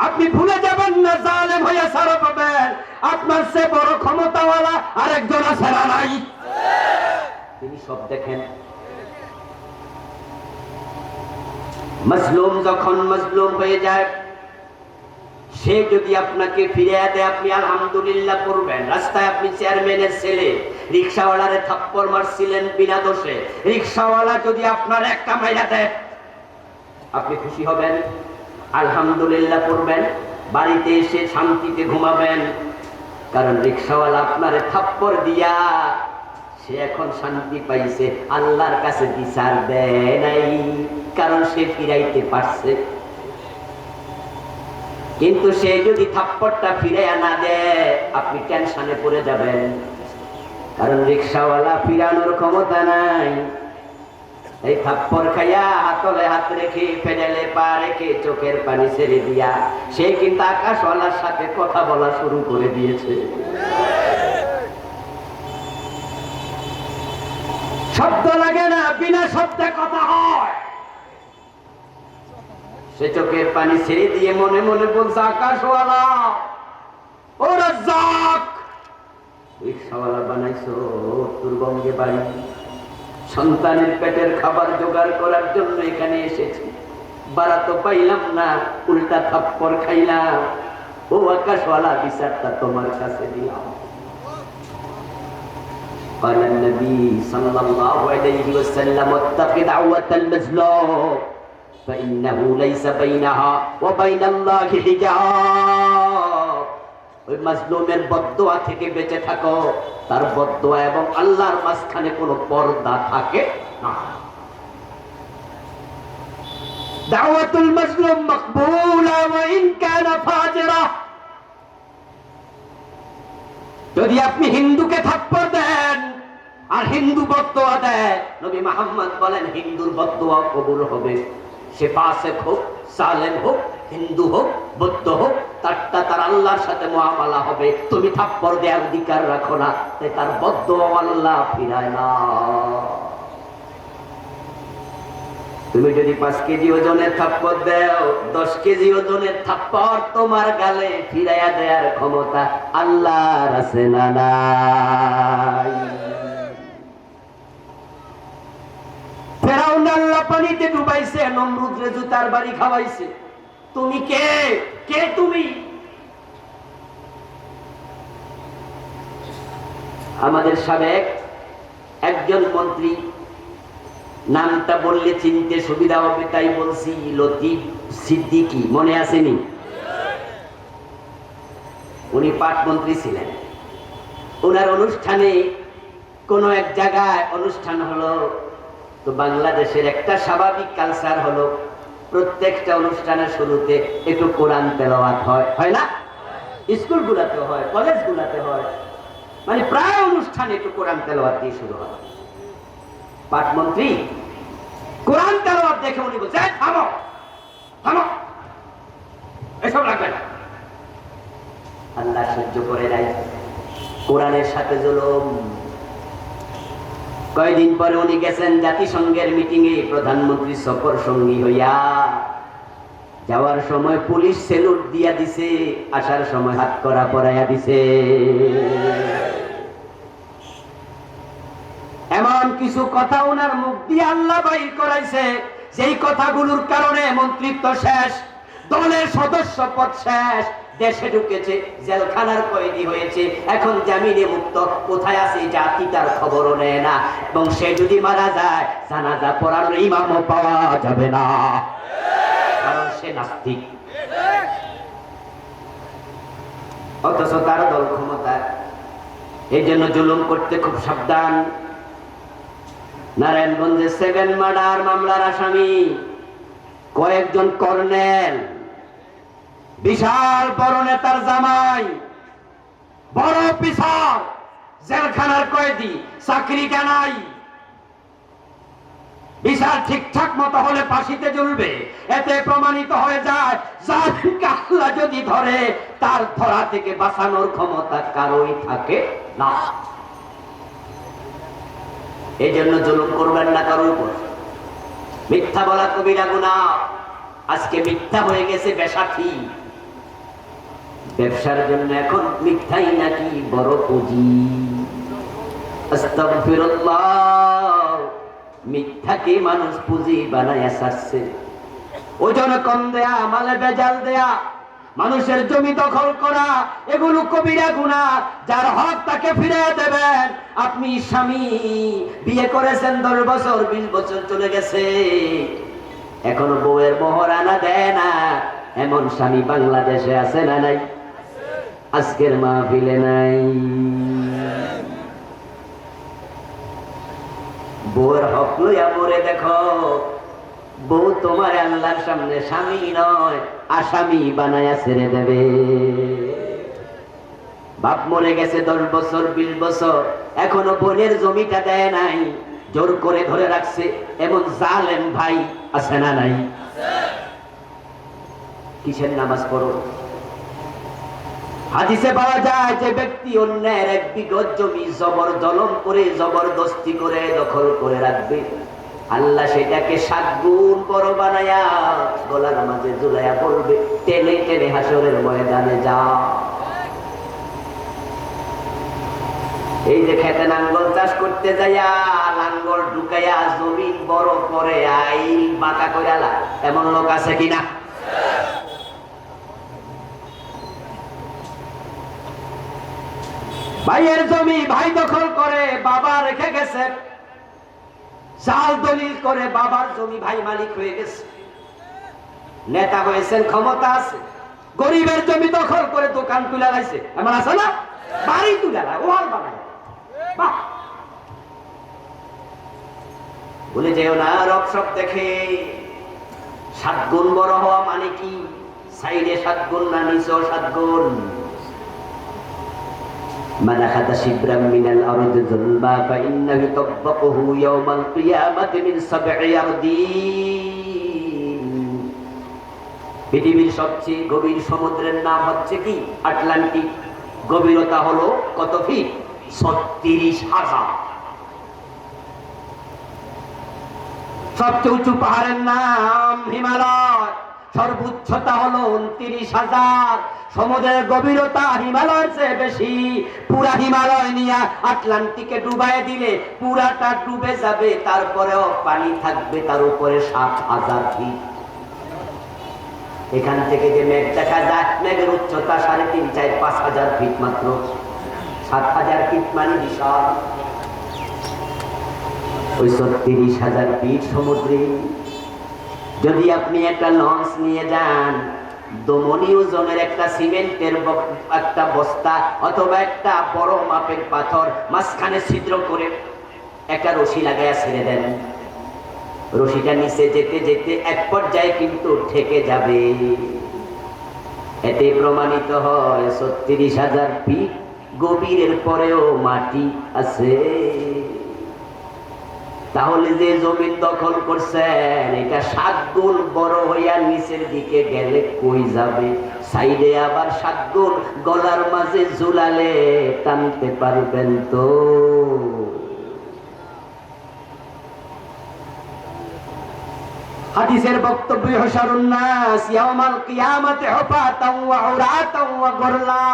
আপনি ভুলে যাবেন না জালেম হইয়া ছাড়া পাবেন। আপনার চেয়ে বড় ক্ষমতাওয়ালা আরেকজন আছে না নাই? তিনি সব দেখেন। মজলুম যখন মজলুম হয়ে যায়, সে যদি আপনাকে ফিরে দেয়, আপনি আলহামদুলিল্লাহ পড়বেন। রাস্তায় আপনি চেয়ারম্যানের ছেলে, রিক্সাওয়ালারে থাপ্পড় মারছিলেন বিনা দোষে, রিক্সাওয়ালা যদি আপনার একটা মাইরা দেয়, আপনি খুশি হবেন, আলহামদুলিল্লাহ পড়বেন, বাড়িতে এসে শান্তিতে ঘুমাবেন। কারণ রিক্সাওয়ালা আপনারে থাপ্পড় দিয়া সে এখন শান্তি পাইছে, আল্লাহর কাছে বিচার দেয় নাই, কারণ সে ফিরাইতে পারছে। কিন্তু সে যদি থাপ্পড়টা ফিরাইয়া না দেয়, আপনি টেনশনে পড়ে যাবেন, কারণ রিক্সাওয়ালা ফিরানোর ক্ষমতা নাই। এই থাপ্পড় খাইয়া হাতলে হাত রেখে, পেডেলে পা রেখে, চোখের পানি ছেড়ে দিয়া সে কিন্তু আকাশওয়ালার সাথে কথা বলা শুরু করে দিয়েছে। শব্দ লাগে না, বিনা শব্দে কথা হয়। সে চোখের পানি ছেড়ে দিয়ে মনে মনে বলছে, আকাশওয়ালা, ও রাজ্জাক, রিক্সাওয়ালা বানাইছো উত্তরবঙ্গে বাড়ি, সন্তানের পেটের খাবার জোগাড় করার জন্য এখানে এসেছি, বাড়া তো পাইলাম না, উল্টা থাপ্পড় খাইলাম। ও আকাশওয়ালা, বিচারটা তোমার কাছে দিলাম। قال النبي صلى الله عليه وسلم اتق دعوة المظلوم فإنه ليس بينها وبين الله حجاب। ওই মাজলুমের বদদোয়া থেকে বেঁচে থাকো, তার বদদোয়া এবং আল্লাহর মাঝখানে কোনো পর্দা থাকে না। দাওয়াতুল মাজলুম মাকবুলা ওয়া ইন কানা ফাজিরা। যদি আপনি হিন্দুকে থাপ্পড় দেন আর হিন্দু বদদোয়া দেয়, নবী মুহাম্মদ বলেন হিন্দুর বদদোয়া কবুল হবে। সে ফাসিক হোক, জালেম হোক, হিন্দু হোক, বৌদ্ধ হোক, তার আল্লাহর সাথে মুআমালা হবে। তুমি থাপ্পড় দেওয়ার অধিকার রাখো না, তাই তার বদদোয়া আল্লাহ ফিরায় না। তুমি যদি 5 কেজি ওজনের থাপ্পড় দাও, 10 কেজি ওজনের থাপ্পড় তোমার গালে ফিরাইয়া দেওয়ার ক্ষমতা আল্লাহর আছে না নাই? ফেরাউন আল্লাহ পানিতে ডুবাইছে, নমরুদরে জুতার বাড়ি খাওয়াইছে। তুমি কে? কে তুমি? আমাদের সাবেক একজন মন্ত্রী, নামটা বললে চিনতে সুবিধা হবে তাই বলছি, লতিফ সিদ্দিকী, মনে আসেনি? উনি পাটমন্ত্রী ছিলেন। ওনার অনুষ্ঠানে কোনো এক জায়গায় অনুষ্ঠান হলো, তো বাংলাদেশের একটা স্বাভাবিক কালচার হলো প্রত্যেকটা অনুষ্ঠানের শুরুতে একটু কোরআন তেলাওয়াত হয়, হয় না? স্কুলগুলোতে হয়, কলেজগুলোতে হয়, মানে প্রায় অনুষ্ঠানে একটু কোরআন তেলাওয়াত দিয়ে শুরু হয়। পাটমন্ত্রী কোরআন তেলাওয়াত দেখে উনি বলছে, থামো, থামো, এসব লাগবে না। আল্লাহ সহ্য করে নাই, কোরআনের সাথে জুলুম। কয়দিন পরে উনি গেছেন জাতিসংঘের মিটিং এ, প্রধানমন্ত্রী সফর সঙ্গী হইয়া। যাওয়ার সময় পুলিশ সেলুট দিয়া দিছে, আসার সময় হাত করা পরাইয়া দিছে। এমন কিছু কথা ওনার মুখ দিয়ে আল্লাহ বাইর করাইছে, যেই কথাগুলোর কারণে মন্ত্রিত্ব শেষ, দলের সদস্য পদ শেষ, দেশে ঢুকেছে, জেলখানার কয়েদি হয়েছে, এখন জামিনে মুক্ত। কোথায় আছে জাতি তার খবরও নেয় না, এবং সে যদি মারা যায় জানাজা পড়ানোর ইমামও পাওয়া যাবে না, কারণ সে নাস্তিক। অথচ তার দল ক্ষমতা। এই জন্য জুলুম করতে খুব সাবধান। নারায়ণগঞ্জে 7 মার্ডার মামলার আসামি কয়েকজন কর্নেল, বিশাল বড় নেতার জামাই, বড় অফিসার, জেলখানার কয়েদি, চাকরি নাই। বিচার ঠিকঠাক মতো হলে ফাঁসিতে ঝুলবে। এতে প্রমাণিত হয়ে যায় জালিমকে আল্লাহ যদি ধরে, তার ধরা থেকে বাঁচানোর ক্ষমতা কারোই থাকে না। এই জন্য জুলুম করবেন না কারোর উপর। মিথ্যা বলা কবিরা গুনাহ। আজকে মিথ্যা হয়ে গেছে বেসাথী। ব্যবসার জন্য এখন মিথ্যাই নাকি বড় পুঁজি। আস্তাগফিরুল্লাহ, মিথ্যাকে মানুষ পুঁজি বানায় ছাড়ছে। ওজন কম দেয়া, মালে বেজাল দেয়া, মানুষের জমি দখল করা, এগুলো কবিরা গুনাহ। যার হক তাকে ফিরিয়ে দেবেন। আপনি স্বামী, বিয়ে করেছেন 10 বছর, 20 বছর চলে গেছে, এখনো বউয়ের মোহর আনা দেয় না, এমন স্বামী বাংলাদেশে আছে না নাই? আজকের মাহফিলে নাই। বউয়ের হক লইয়া মরে দেখো, বউ তোমার আল্লাহর সামনে স্বামী নয়, আসামি বানায়া ছেড়ে দেবে। বাপ মরে গেছে 10 বছর, 20 বছর, এখনো বোনের জমিটা দেয় নাই, জোর করে ধরে রাখছে। এমন জালেম ভাই আছে না নাই? কিসের নামাজ পড়ো? হাদিসে পাওয়া যায় যে ব্যক্তি অন্যের 1 বিঘত জমি জবর জলম করে, জবরদস্তি করে দখল করে রাখবে, আল্লাহ সেটাকে 7 গুণ বড় বানায়া গলার মাঝে ঝুলাইয়া বলবে, টেনে টেনে হাসরের ময়দানে যা। এই যে খেতে নাঙ্গল চাষ করতে যাইয়া লাঙ্গল ঢুকাইয়া জমিন বড় করে আইল বাঁকা কইরালা, এমন লোক আছে কিনা? ভাইয়ের জমি ভাই দখল করে, বাবা রেখে গেছে, জাল দলিল করে বাবার জমি ভাই মালিক হয়ে গেছে, নেতা হয়েছেন, ক্ষমতা আছে, গরিবের জমি দখল করে দোকান তুলে লাইছে, এমন আছে না? বাড়ি তুলে লাই, ওয়াল বানায়। বাহ, বলে যেও না রব সব দেখে। 7 গুণ বড় হওয়া মানে কি? সাইডে 7 গুণ না নিচেও 7 গুণ। من أخذ شبرا من الأرض ظلما فإنه يطبقه يوم القيامة من 7 أرضين। পৃথিবীর সবচেয়ে গভীর সমুদ্রের নাম হচ্ছে কি? আটলান্টিক। গভীরতা হলো কত ফিট? 36,000। সবচেয়ে উঁচু পাহাড়ের নাম হিমালয়, সর্বোচ্চতা হলো 29,000। সমুদ্রের গভীরতা হিমালয়ের চেয়ে বেশি। পুরা হিমালয় নিয়ে আটলান্টিকে ডুবাই দিলে পুরাটা ডুবে যাবে, তারপরেও পানি থাকবে তার উপরে 7,000 ফিট। এখান থেকে যে মেঘ দেখা যায়, মেঘের উচ্চতা 3.5, 4, 5,000 ফিট মাত্র। 7,000 ফিট মানে বিশাল। ওই 36,000 ফিট সমুদ্রে যদি আপনি একটা লঞ্চ নিয়ে যান, দমনি ওজনের একটা সিমেন্টের একটা বস্তা অথবা একটা বড় মাপের পাথর মাঝখানে ছিদ্র করে একটা রশি লাগাইয়া ছেড়ে দেন, রশিটা নিচে যেতে যেতে এক পর্যায়ে কিন্তু ঠেকে যাবে। এতে প্রমাণিত হয় 36,000 ফিট গভীরের পরেও মাটি আছে। তাহলে যে জমিন দখল করছেন এটা 7 গুণ বড় হইয়া নিচের দিকে গেলে কই যাবে? সাইডে আবার 7 গুণ গলার মাঝে ঝুলালে টানতে পারবেন তো? হাদিসের বক্তব্য হশারুন নাস ইয়াউমাল কিয়ামাতি হুফাতান ওয়া উরাতান ওয়া গুরলা।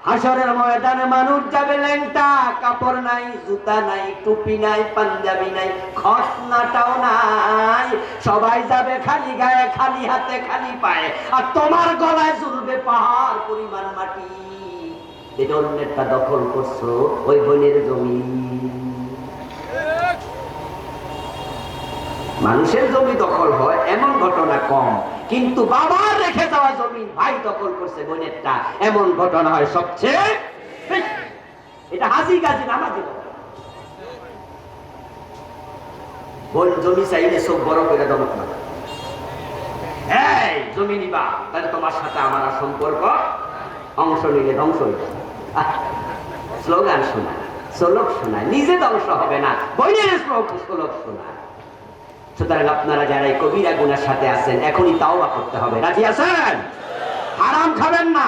হাসরের ময়দানে মানুষ যাবে ল্যাংটা, কাপড় নাই, জুতা নাই, টুপি নাই, পাঞ্জাবি নাই, খসনাটাও নাই, সবাই যাবে খালি গায়ে, খালি হাতে, খালি পায়ে, আর তোমার গলায় ঝুলবে পাহাড় পরিমাণ মাটি। এটা অন্যেরটা দখল করছো, ওই বোনের জমি। মানুষের জমি দখল হয় এমন ঘটনা কম, কিন্তু বাবার রেখে যাওয়া জমি ভাই দখল করছে বোনেরটা, এমন ঘটনা হয় সবচেয়ে বেশি। এটা হাসি গাজি নামাজি। বোন জমি চাইলে চোখ বড় করে দমক না, এই জমি নিবা তাহলে তোমার সাথে আমার সম্পর্ক, অংশ নিলে ধ্বংস হইবে। স্লোগান শোনা, শ্লোক শোনায়, নিজে ধ্বংস হবে না, বোনের শ্লোক শোনায়। সুতরাং আপনারা যারা এই কবিরা গুনার সাথে আছেন এখনই তাওবা করতে হবে। রাজি আছেন? হারাম খাবেন না।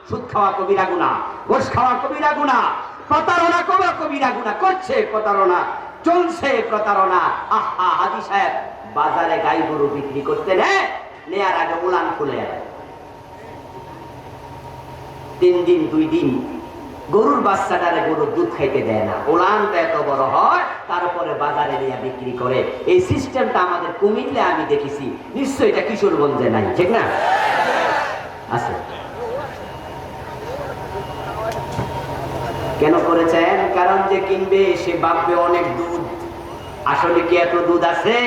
সুদ খাওয়া কবিরা গুনাহ, ঘুষ খাওয়া কবিরা গুনাহ, প্রতারণা করা কবিরা গুনাহ, করছে প্রতারণা, চলছে প্রতারণা। আহা, হাজি সাহেব বাজারে গাই গরু বিক্রি করতে নেয়ার আগে উলান খুলে যায়, 3 দিন 2 দিন গরুর বাচ্চাটারে গরুর দুধ খাইতে দেয় না, উলানটা এত বড় হয়, তারপরে বাজারে নিয়ে বিক্রি করে। এই সিস্টেমটা আমাদের কুমিল্লে আমি দেখেছি, নিশ্চয়ই এটা কিশোরগঞ্জে নাই, ঠিক না? আছে। কেন করেছেন? কারণ যে কিনবে সে ভাববে অনেক দুধ, আসলে কি এত দুধ আছে?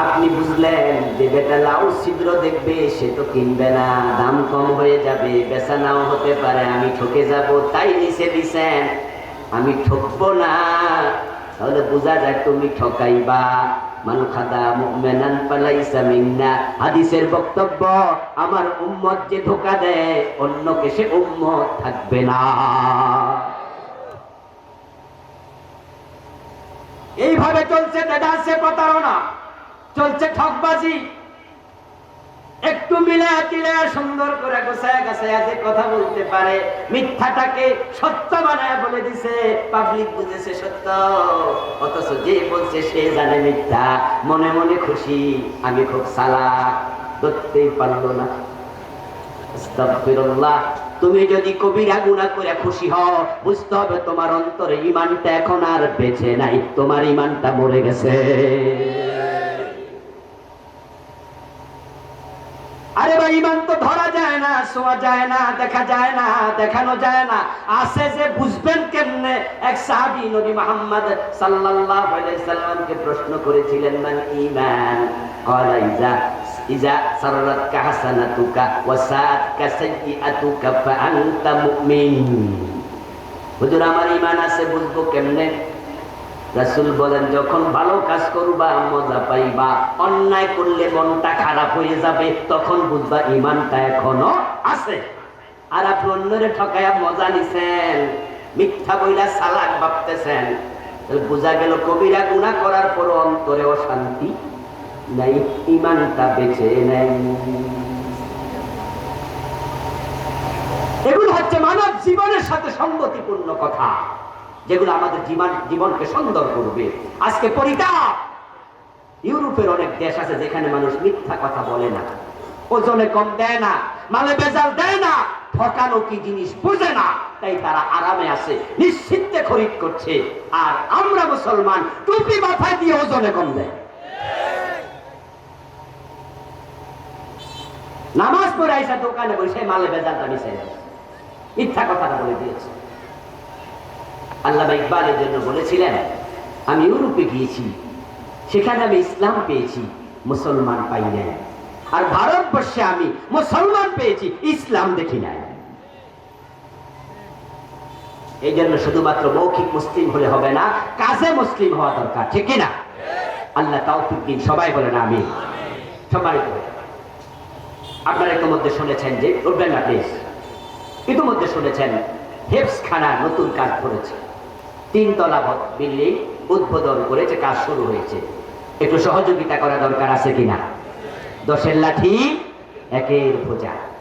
আপনি বুঝলেন যে বেটা লাউ ছিদ্র দেখবে, সে তো কিনবে না, দাম কম হয়ে যাবে, বেচা নাও হতে পারে, আমি ঠকে যাব, তাই নিচে দিছেন। আমি ঠকবো না, তাহলে বোঝা যায় তুমি ঠকাইবা। মান খাদা মুমিনান ফালাইসা মিন্না। হাদিসের বক্তব্য, আমার উম্মত যে ধোঁকা দেয় অন্যকে, সে উম্মত থাকবে না। এইভাবে চলছে দেদাসে প্রতারণা, চলছে ঠকবাজি। একটু মিলে তিলে সুন্দর করে গোছায় গাছায় যে কথা বলতে পারে, মিথ্যাটাকে সত্য বানায় বলে দিছে, পাবলিক বুঝেছে সত্য, অথচ যে বলছে সে জানে মিথ্যা, মনে মনে খুশি, আমি খুব চালাক, ধরতেই পারলো না। আস্তাগফিরুল্লাহ। তুমি যদি কবিরা গুনাহ করে খুশি হও, বুঝতে হবে তোমার অন্তরে ঈমানটা এখন আর বেঁচে নাই, তোমার ঈমানটা মরে গেছে। আরে ভাই, ঈমান তো ধরা যায় না, ছোঁয়া যায় না, দেখা যায় না, দেখানো যায় না, আছে যে বুঝবেন কেমনে? এক সাহাবী নবী মুহাম্মদ সাল্লাল্লাহু আলাইহি সাল্লামকে প্রশ্ন করেছিলেন, মান ঈমান? ক্বালা ইজা সাররাতকা হাসানাতুকা ওয়া সাআতকা সাইয়্যাতুকা ফা আনতা মুমিন। হুজুর, আমার ঈমান আছে বুঝবো কেমনে? রাসূল বলেন, যখন ভালো কাজ করবা মজা পাইবা, অন্যায় করলে মনটা খারাপ হয়ে যাবে, তখন বুঝবা ঈমানটা এখনো আছে। আর আপনি অন্যরে ঠকায়া মজা নিছেন, মিথ্যা বইলা চালাক ভাবতেছেন, বোঝা গেল কবিরা গুনাহ করার পর অন্তরে অশান্তি নাই, ঈমানটা বেঁচে নাই। এগুলো হচ্ছে মানব জীবনের সাথে সঙ্গতিপূর্ণ কথা, যেগুলো আমাদের জীবনকে সুন্দর করবে। আজকে পরিতাপ, ইউরোপের অনেক দেশ আছে যেখানে মানুষ মিথ্যা কথা বলে না, ওজনে কম দেয় না, মালে বেজাল দেয় না, ঠকানো কি জিনিস বুঝে না, তাই তারা আরামে আছে, নিশ্চিন্তে খরিদ করছে। আর আমরা মুসলমান টুপি মাথায় দিয়ে ওজনে কম দেয়, নামাজ পড়ে আইসা দোকানে বসে মালে বেজালটা মিশে মিথ্যা কথাটা বলে দিয়েছে। আল্লামা ইকবালের জন্য বলেছিলেন, আমি ইউরোপে গিয়েছি, সেখানে আমি ইসলাম পেয়েছি, মুসলমান পাই নাই, আর ভারতবর্ষে আমি মুসলমান পেয়েছি, ইসলাম দেখি নাই। এই জন্য শুধুমাত্র মৌখিক মুসলিম হলে হবে না, কাজে মুসলিম হওয়া দরকার, ঠিক কিনা? আল্লাহ তাওফিক দিন, সবাই বলেন আমিন। সম্মানিত আপনারা ইতিমধ্যে শুনেছেন যে বাংলাদেশ ইতিমধ্যে শুনেছেন হেফজখানা নতুন কাজ করেছে। 3 তলা বিল্ডিং উদ্বোধন করেছে, কাজ শুরু হয়েছে। একটু সহযোগিতা করা দরকার আছে কিনা? 10 এর লাঠি 1 এর বোঝা।